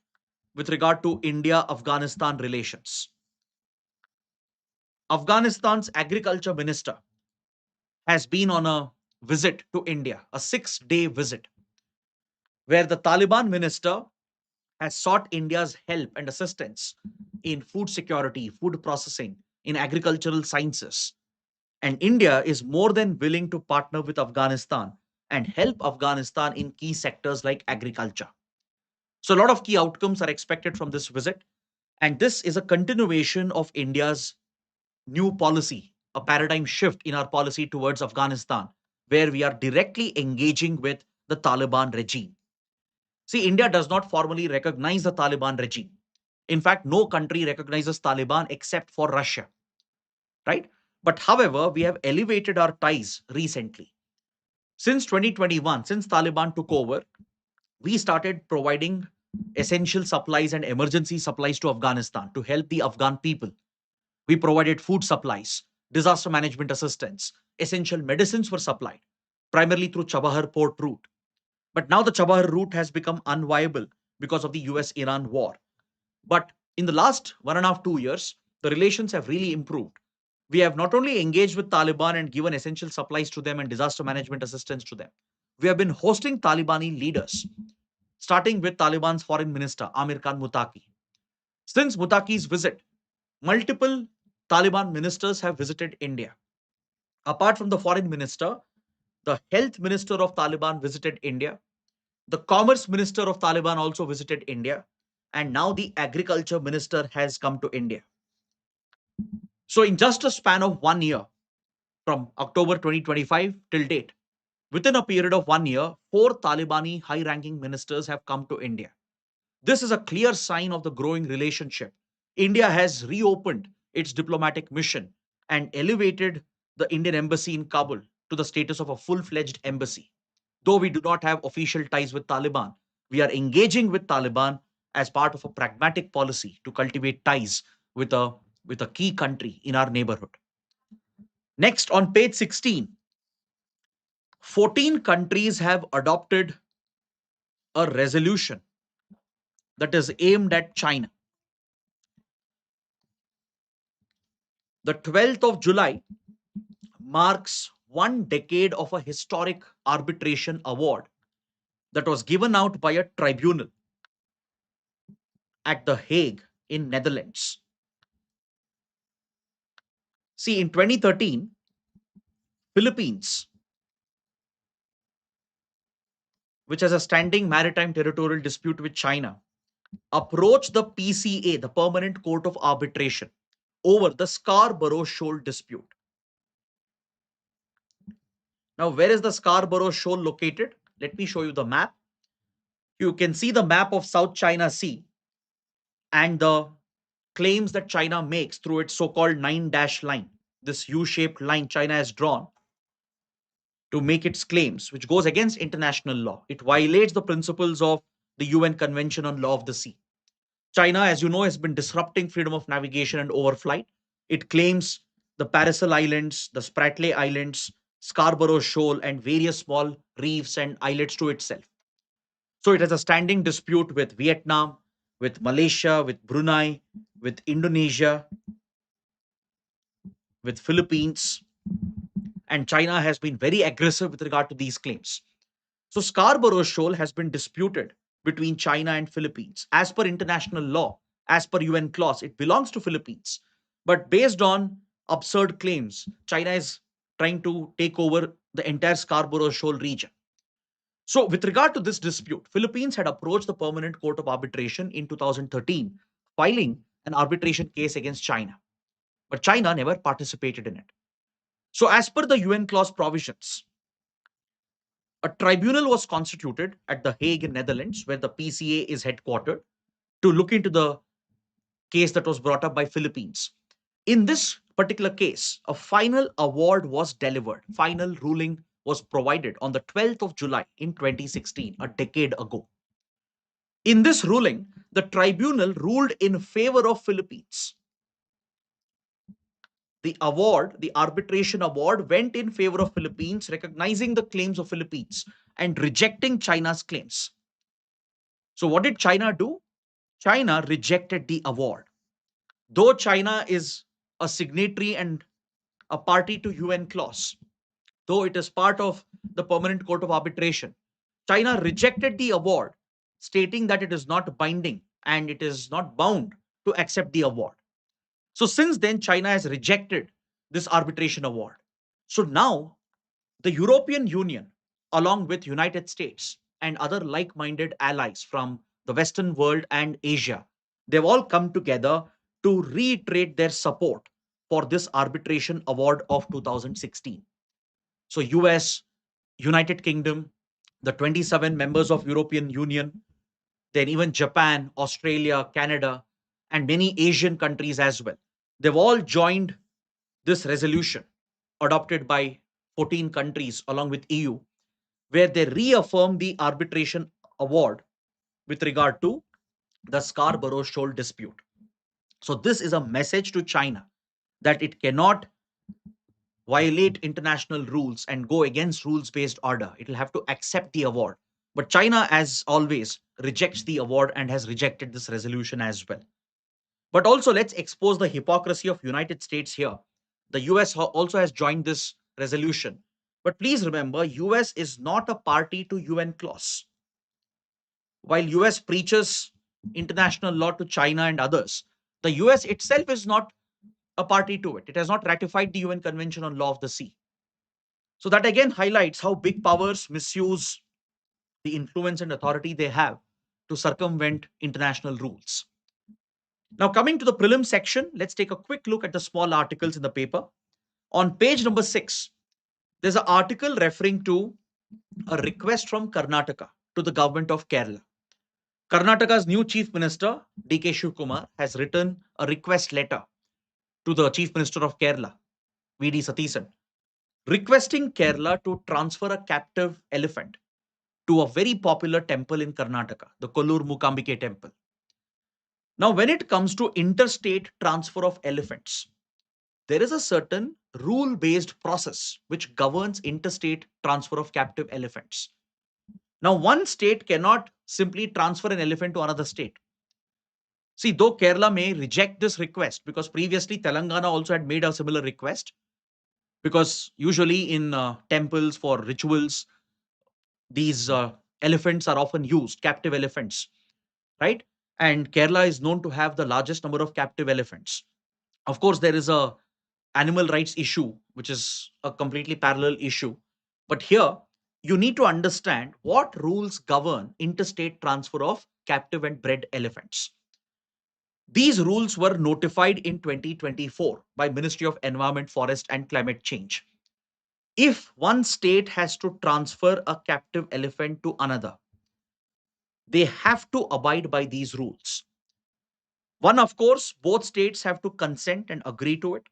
S1: with regard to India Afghanistan relations. Afghanistan's agriculture minister has been on a visit to India, a 6 day visit, where the Taliban minister has sought India's help and assistance in food security, food processing, in agricultural sciences. And India is more than willing to partner with Afghanistan and help Afghanistan in key sectors like agriculture. So, a lot of key outcomes are expected from this visit. And this is a continuation of India's new policy, a paradigm shift in our policy towards Afghanistan, where we are directly engaging with the Taliban regime. See, India does not formally recognize the Taliban regime. In fact, no country recognizes Taliban except for Russia, right? But however, we have elevated our ties recently. Since 2021, since Taliban took over, we started providing essential supplies and emergency supplies to Afghanistan to help the Afghan people. We provided food supplies, disaster management assistance, essential medicines were supplied, primarily through Chabahar port route. But now the Chabahar route has become unviable because of the US Iran war. But in the last 1.5 2 years, the relations have really improved. We have not only engaged with Taliban and given essential supplies to them and disaster management assistance to them, we have been hosting Talibani leaders, starting with Taliban's foreign minister, Amir Khan Mutaki. Since Mutaki's visit, multiple Taliban ministers have visited India. Apart from the foreign minister, the health minister of Taliban visited India. The commerce minister of Taliban also visited India. And now the agriculture minister has come to India. So, in just a span of 1 year, from October 2025 till date, within a period of 1 year, four Talibani high ranking ministers have come to India. This is a clear sign of the growing relationship. India has reopened its diplomatic mission and elevated the Indian embassy in Kabul to the status of a full fledged embassy. Though we do not have official ties with Taliban, we are engaging with Taliban as part of a pragmatic policy to cultivate ties with a key country in our neighborhood. Next, on page 16, 14 countries have adopted a resolution that is aimed at China. The 12th of July marks 1 decade of a historic arbitration award that was given out by a tribunal at The Hague in Netherlands. See, in 2013, Philippines, which has a standing maritime territorial dispute with China, approached the PCA, the Permanent Court of Arbitration, over the Scarborough Shoal dispute. Now, where is the Scarborough Shoal located? Let me show you the map. You can see the map of South China Sea and the claims that China makes through its so-called 9 dash line, this U-shaped line China has drawn to make its claims, which goes against international law. It violates the principles of the UN Convention on Law of the Sea. China, as you know, has been disrupting freedom of navigation and overflight. It claims the Paracel Islands, the Spratly Islands, Scarborough Shoal, and various small reefs and islets to itself. So it has a standing dispute with Vietnam, with Malaysia, with Brunei, with Indonesia, with Philippines, and China has been very aggressive with regard to these claims. So Scarborough Shoal has been disputed between China and Philippines. As per international law, as per UN clause, it belongs to Philippines. But based on absurd claims, China is trying to take over the entire Scarborough Shoal region. So with regard to this dispute, Philippines had approached the Permanent Court of Arbitration in 2013, filing an arbitration case against China. But China never participated in it. So as per the UN clause provisions, a tribunal was constituted at The Hague in Netherlands, where the PCA is headquartered, to look into the case that was brought up by Philippines. In this particular case, a final award was delivered. Final ruling was provided on the 12th of July in 2016, a decade ago. In this ruling, the tribunal ruled in favor of Philippines. The award, the arbitration award, went in favor of Philippines, recognizing the claims of Philippines and rejecting China's claims. So what did China do? China rejected the award. Though China is a signatory and a party to UN clause, though it is part of the Permanent Court of Arbitration, China rejected the award, stating that it is not binding and it is not bound to accept the award. So since then, China has rejected this arbitration award. So now the European Union, along with United States and other like-minded allies from the Western world and Asia, they've all come together to reiterate their support for this arbitration award of 2016. So US, United Kingdom, the 27 members of European Union, then even Japan, Australia, Canada, and many Asian countries as well. They've all joined this resolution adopted by 14 countries along with EU, where they reaffirm the arbitration award with regard to the Scarborough Shoal dispute. So this is a message to China that it cannot violate international rules and go against rules based order. It will have to accept the award. But China, as always, rejects the award and has rejected this resolution as well. But also, let's expose the hypocrisy of United States here. The US also has joined this resolution. But please remember, US is not a party to UN clause. While US preaches international law to China and others, the US itself is not a party to it. It has not ratified the UN Convention on Law of the Sea. So that again highlights how big powers misuse the influence and authority they have to circumvent international rules. Now, coming to the prelim section, let's take a quick look at the small articles in the paper. On page number 6, there's an article referring to a request from Karnataka to the government of Kerala. Karnataka's new chief minister, DK Shivkumar, has written a request letter to the chief minister of Kerala, VD Satheesan, requesting Kerala to transfer a captive elephant to a very popular temple in Karnataka, the Kollur Mukambike temple. Now, when it comes to interstate transfer of elephants, there is a certain rule based process which governs interstate transfer of captive elephants. Now, one state cannot simply transfer an elephant to another state. See, though Kerala may reject this request because previously Telangana also had made a similar request, because usually in temples for rituals, these elephants are often used, captive elephants, right? And Kerala is known to have the largest number of captive elephants. Of course, there is a animal rights issue, which is a completely parallel issue. But here, you need to understand what rules govern interstate transfer of captive and bred elephants. These rules were notified in 2024 by Ministry of Environment, Forest and Climate Change. If one state has to transfer a captive elephant to another, they have to abide by these rules. One, of course, both states have to consent and agree to it.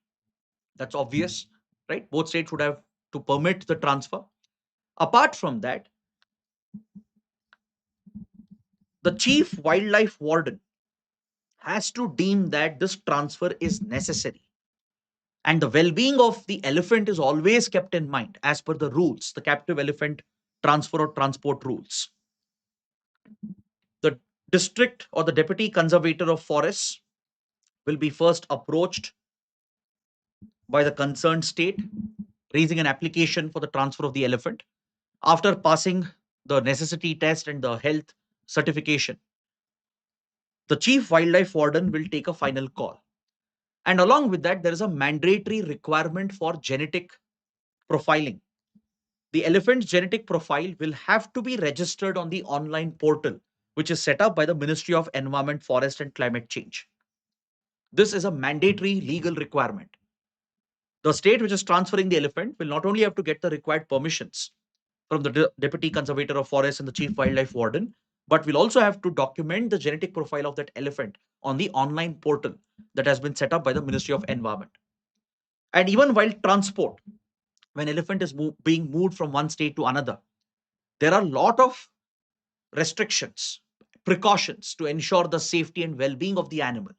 S1: That's obvious, right? Both states would have to permit the transfer. Apart from that, the chief wildlife warden has to deem that this transfer is necessary. And the well being of the elephant is always kept in mind as per the rules, the captive elephant transfer or transport rules. The district or the deputy conservator of forests will be first approached by the concerned state, raising an application for the transfer of the elephant. After passing the necessity test and the health certification, the chief wildlife warden will take a final call. And along with that, there is a mandatory requirement for genetic profiling. The elephant's genetic profile will have to be registered on the online portal, which is set up by the Ministry of Environment, Forest and Climate Change. This is a mandatory legal requirement. The state which is transferring the elephant will not only have to get the required permissions from the deputy conservator of forest and the chief wildlife warden, but will also have to document the genetic profile of that elephant on the online portal that has been set up by the Ministry of Environment. And even while transport, when elephant is being moved from one state to another, there are a lot of restrictions, precautions to ensure the safety and well-being of the animal.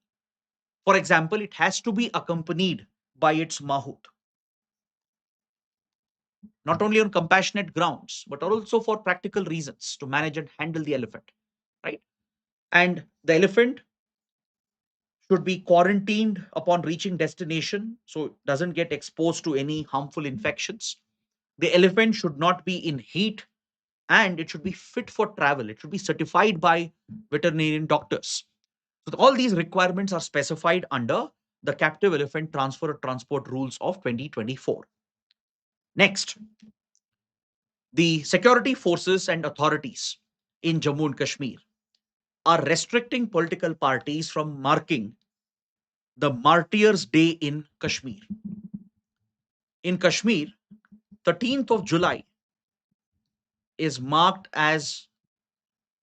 S1: For example, it has to be accompanied by its mahout, not only on compassionate grounds, but also for practical reasons to manage and handle the elephant, right? And the elephant should be quarantined upon reaching destination so it doesn't get exposed to any harmful infections. The elephant should not be in heat and it should be fit for travel. It should be certified by veterinarian doctors. So all these requirements are specified under the captive elephant transfer or transport rules of 2024. Next, the security forces and authorities in Jammu and Kashmir are restricting political parties from marking the Martyrs' Day in Kashmir. In Kashmir, 13th of July is marked as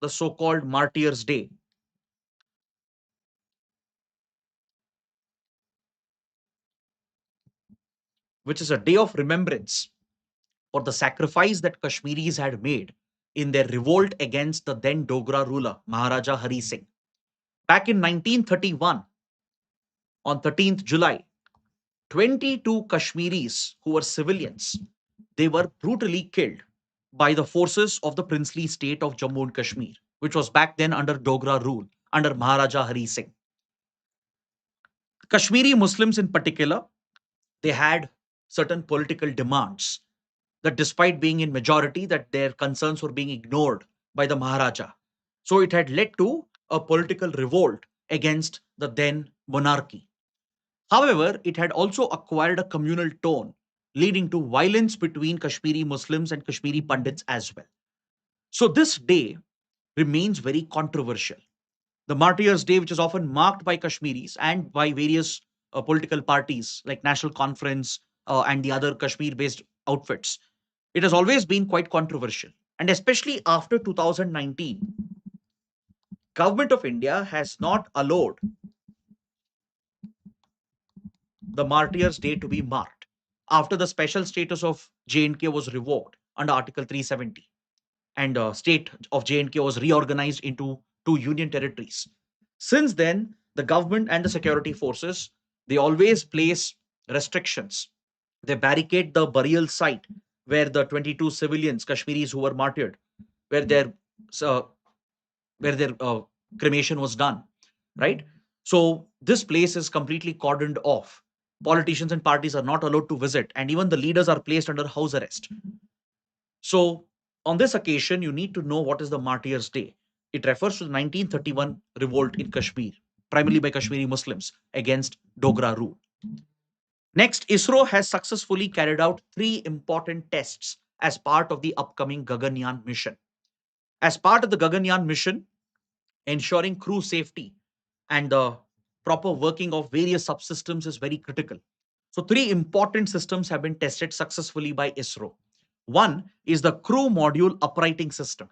S1: the so-called Martyrs' Day, which is a day of remembrance for the sacrifice that Kashmiris had made in their revolt against the then Dogra ruler, Maharaja Hari Singh. Back in 1931, on 13th July, 22 Kashmiris who were civilians, they were brutally killed by the forces of the princely state of Jammu and Kashmir, which was back then under Dogra rule, under Maharaja Hari Singh. Kashmiri Muslims in particular, they had certain political demands that despite being in majority, that their concerns were being ignored by the Maharaja. So it had led to a political revolt against the then monarchy. However, it had also acquired a communal tone, leading to violence between Kashmiri Muslims and Kashmiri Pandits as well. So this day remains very controversial. The Martyrs' Day, which is often marked by Kashmiris and by various political parties like National Conference and the other Kashmir-based outfits, it has always been quite controversial. And especially after 2019, government of India has not allowed the Martyrs' Day to be marked after the special status of J&K was revoked under Article 370 and state of J&K was reorganized into two union territories. Since then, the government and the security forces, they always place restrictions. They barricade the burial site where the 22 civilians, Kashmiris who were martyred, where their uh, where their cremation was done, right? So this place is completely cordoned off. Politicians and parties are not allowed to visit, and even the leaders are placed under house arrest. So on this occasion, you need to know what is the Martyrs' Day. It refers to the 1931 revolt in Kashmir, primarily by Kashmiri Muslims against Dogra rule. Next, ISRO has successfully carried out three important tests as part of the upcoming Gaganyaan mission. As part of the Gaganyaan mission, ensuring crew safety and the proper working of various subsystems is very critical. So, three important systems have been tested successfully by ISRO. One is the crew module uprighting system.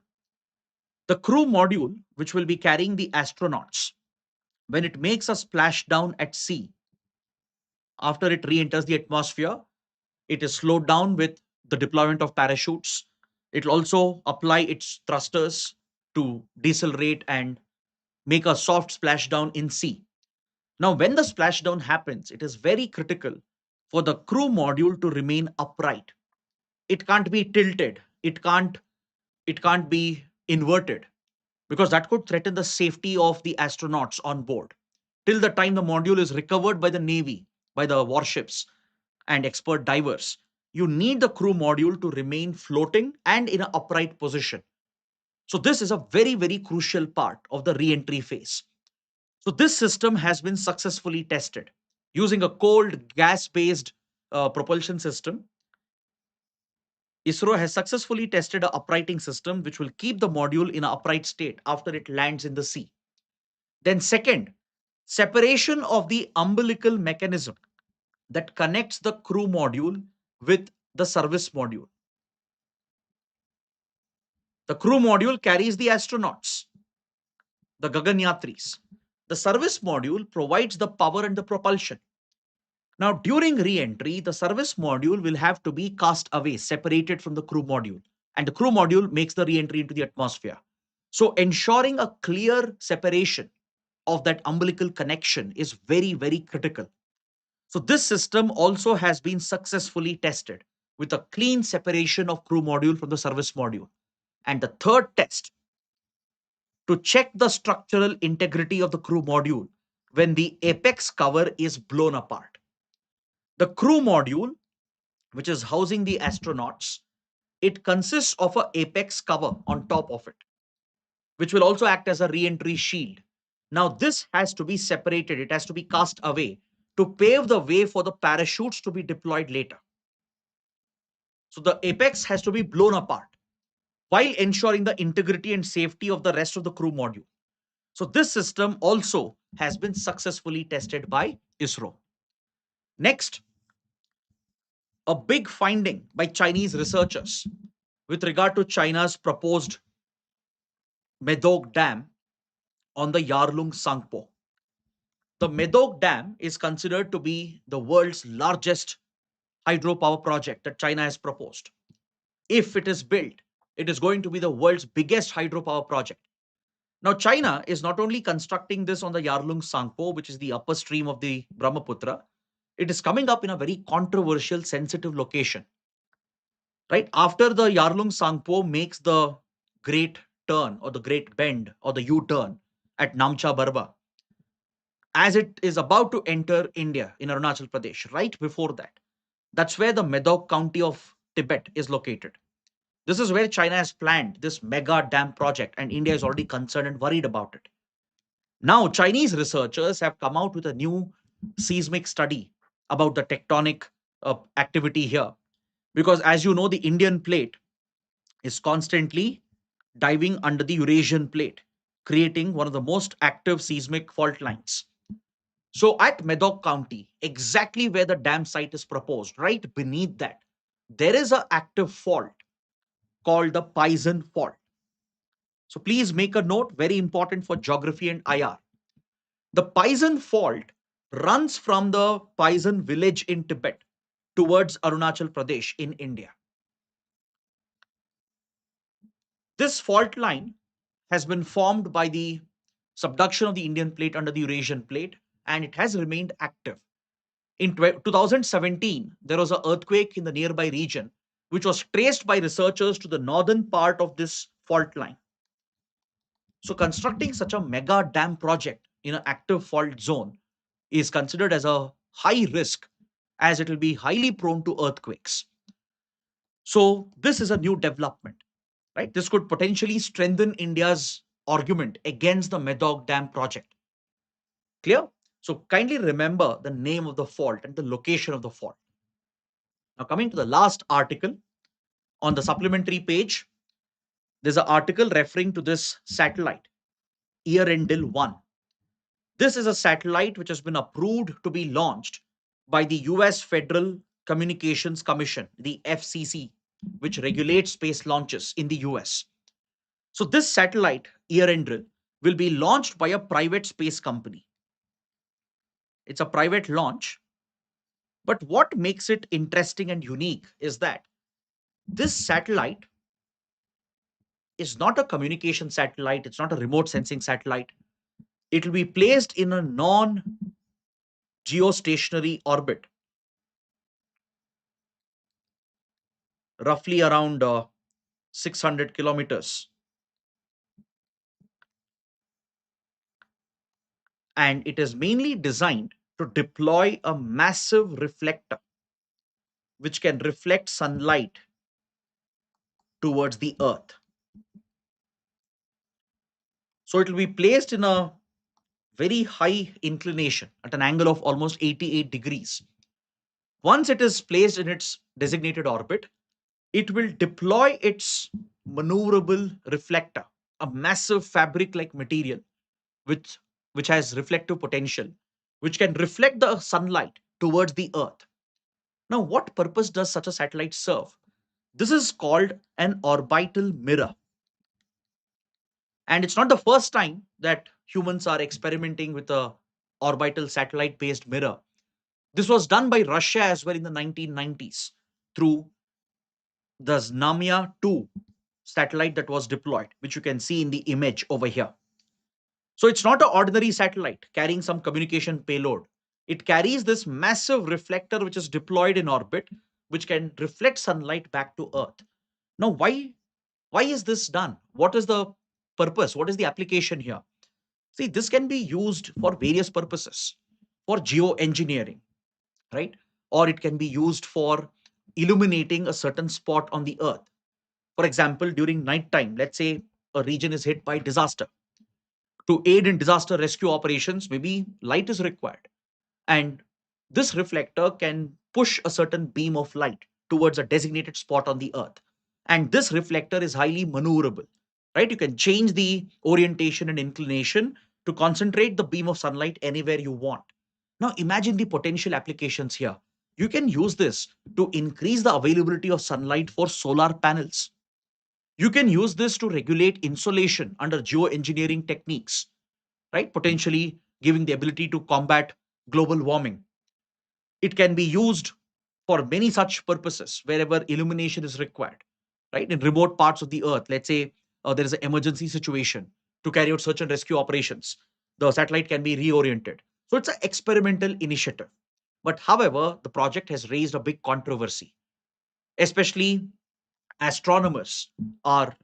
S1: The crew module, which will be carrying the astronauts, when it makes a splashdown at sea, after it re enters the atmosphere, it is slowed down with the deployment of parachutes. It will also apply its thrusters to decelerate and make a soft splashdown in sea. Now, when the splashdown happens, it is very critical for the crew module to remain upright. It can't be tilted. It can't be inverted because that could threaten the safety of the astronauts on board. Till the time the module is recovered by the Navy, by the warships and expert divers, you need the crew module to remain floating and in an upright position. So, this is a very, very crucial part of the re entry phase. So, this system has been successfully tested using a cold gas based propulsion system. ISRO has successfully tested a uprighting system which will keep the module in an upright state after it lands in the sea. Then, second, separation of the umbilical mechanism that connects the crew module with the service module. The crew module carries the astronauts, the Gaganyatris. The service module provides the power and the propulsion. Now, during re entry, the service module will have to be cast away, separated from the crew module, and the crew module makes the re entry into the atmosphere. So, ensuring a clear separation of that umbilical connection is very, very critical. So, this system also has been successfully tested with a clean separation of crew module from the service module. And the third test to check the structural integrity of the crew module when the apex cover is blown apart. The crew module, which is housing the astronauts, it consists of a apex cover on top of it, which will also act as a re-entry shield. Now, this has to be separated, it has to be cast away to pave the way for the parachutes to be deployed later. So, the apex has to be blown apart while ensuring the integrity and safety of the rest of the crew module. So, this system also has been successfully tested by ISRO. Next, a big finding by Chinese researchers with regard to China's proposed Medok Dam on the Yarlung Sangpo. The Medok Dam is considered to be the world's largest hydropower project that China has proposed. If it is built, it is going to be the world's biggest hydropower project. Now, China is not only constructing this on the Yarlung Sangpo, which is the upper stream of the Brahmaputra, it is coming up in a very controversial, sensitive location. Right after the Yarlung Sangpo makes the great turn or the great bend or the U turn at Namcha Barba, as it is about to enter India in Arunachal Pradesh, right before that, that's where the Medok County of Tibet is located. This is where China has planned this mega dam project, and India is already concerned and worried about it. Now, Chinese researchers have come out with a new seismic study about the tectonic activity here. Because, as you know, the Indian plate is constantly diving under the Eurasian plate, creating one of the most active seismic fault lines. So, at Medok County, exactly where the dam site is proposed, right beneath that, there is an active fault called the Paizhen fault. So, please make a note, very important for geography and IR. The Paizhen fault runs from the Paizhen village in Tibet towards Arunachal Pradesh in India. This fault line has been formed by the subduction of the Indian plate under the Eurasian plate, and it has remained active. In 2017, there was an earthquake in the nearby region, which was traced by researchers to the northern part of this fault line. So, constructing such a mega dam project in an active fault zone is considered as a high risk, as it will be highly prone to earthquakes. So, this is a new development, right? This could potentially strengthen India's argument against the Medok Dam project. Clear? So, kindly remember the name of the fault and the location of the fault. Now, coming to the last article on the supplementary page, there's an article referring to this satellite, Earendel 1. This is a satellite which has been approved to be launched by the US Federal Communications Commission, the FCC, which regulates space launches in the US. So, this satellite, Earendel, will be launched by a private space company. It's a private launch. But what makes it interesting and unique is that this satellite is not a communication satellite, it's not a remote sensing satellite. It will be placed in a non geostationary orbit, roughly around 600 kilometers. And it is mainly designed to deploy a massive reflector which can reflect sunlight towards the earth. So it will be placed in a very high inclination at an angle of almost 88 degrees. Once it is placed in its designated orbit, it will deploy its maneuverable reflector, a massive fabric like material which, which has reflective potential, which can reflect the sunlight towards the earth. Now, what purpose does such a satellite serve? This is called an orbital mirror. And it's not the first time that humans are experimenting with a orbital satellite based mirror. This was done by Russia as well in the 1990s through the Znamya 2 satellite that was deployed, which you can see in the image over here. So it's not an ordinary satellite carrying some communication payload. It carries this massive reflector which is deployed in orbit, which can reflect sunlight back to Earth. Now, why is this done? What is the purpose? What is the application here? See, this can be used for various purposes, for geoengineering, right? Or it can be used for illuminating a certain spot on the earth. For example, during nighttime, let's say a region is hit by disaster. To aid in disaster rescue operations, maybe light is required. And this reflector can push a certain beam of light towards a designated spot on the earth. And this reflector is highly maneuverable, right? You can change the orientation and inclination to concentrate the beam of sunlight anywhere you want. Now, imagine the potential applications here. You can use this to increase the availability of sunlight for solar panels. You can use this to regulate insolation under geoengineering techniques, right? Potentially giving the ability to combat global warming. It can be used for many such purposes wherever illumination is required, right? In remote parts of the earth, let's say there is an emergency situation to carry out search and rescue operations, the satellite can be reoriented. So it's an experimental initiative. But however, the project has raised a big controversy, especially astronomers are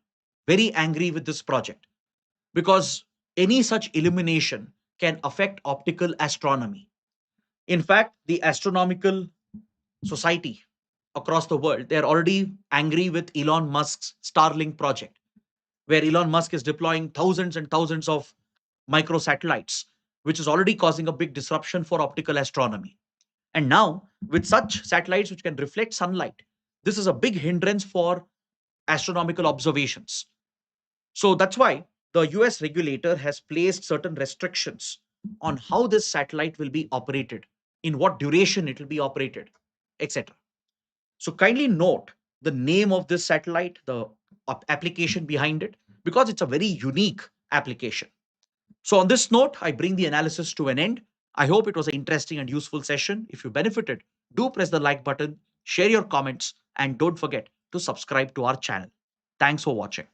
S1: very angry with this project because any such illumination can affect optical astronomy. In fact, the astronomical society across the world, they're already angry with Elon Musk's Starlink project, where Elon Musk is deploying thousands and thousands of microsatellites, which is already causing a big disruption for optical astronomy. And now, with such satellites which can reflect sunlight, this is a big hindrance for astronomical observations. So that's why the US regulator has placed certain restrictions on how this satellite will be operated, in what duration it will be operated, etc. So kindly note the name of this satellite, the application behind it, because it's a very unique application. So on this note, I bring the analysis to an end. I hope it was an interesting and useful session. If you benefited, do press the like button, share your comments, and don't forget to subscribe to our channel. Thanks for watching.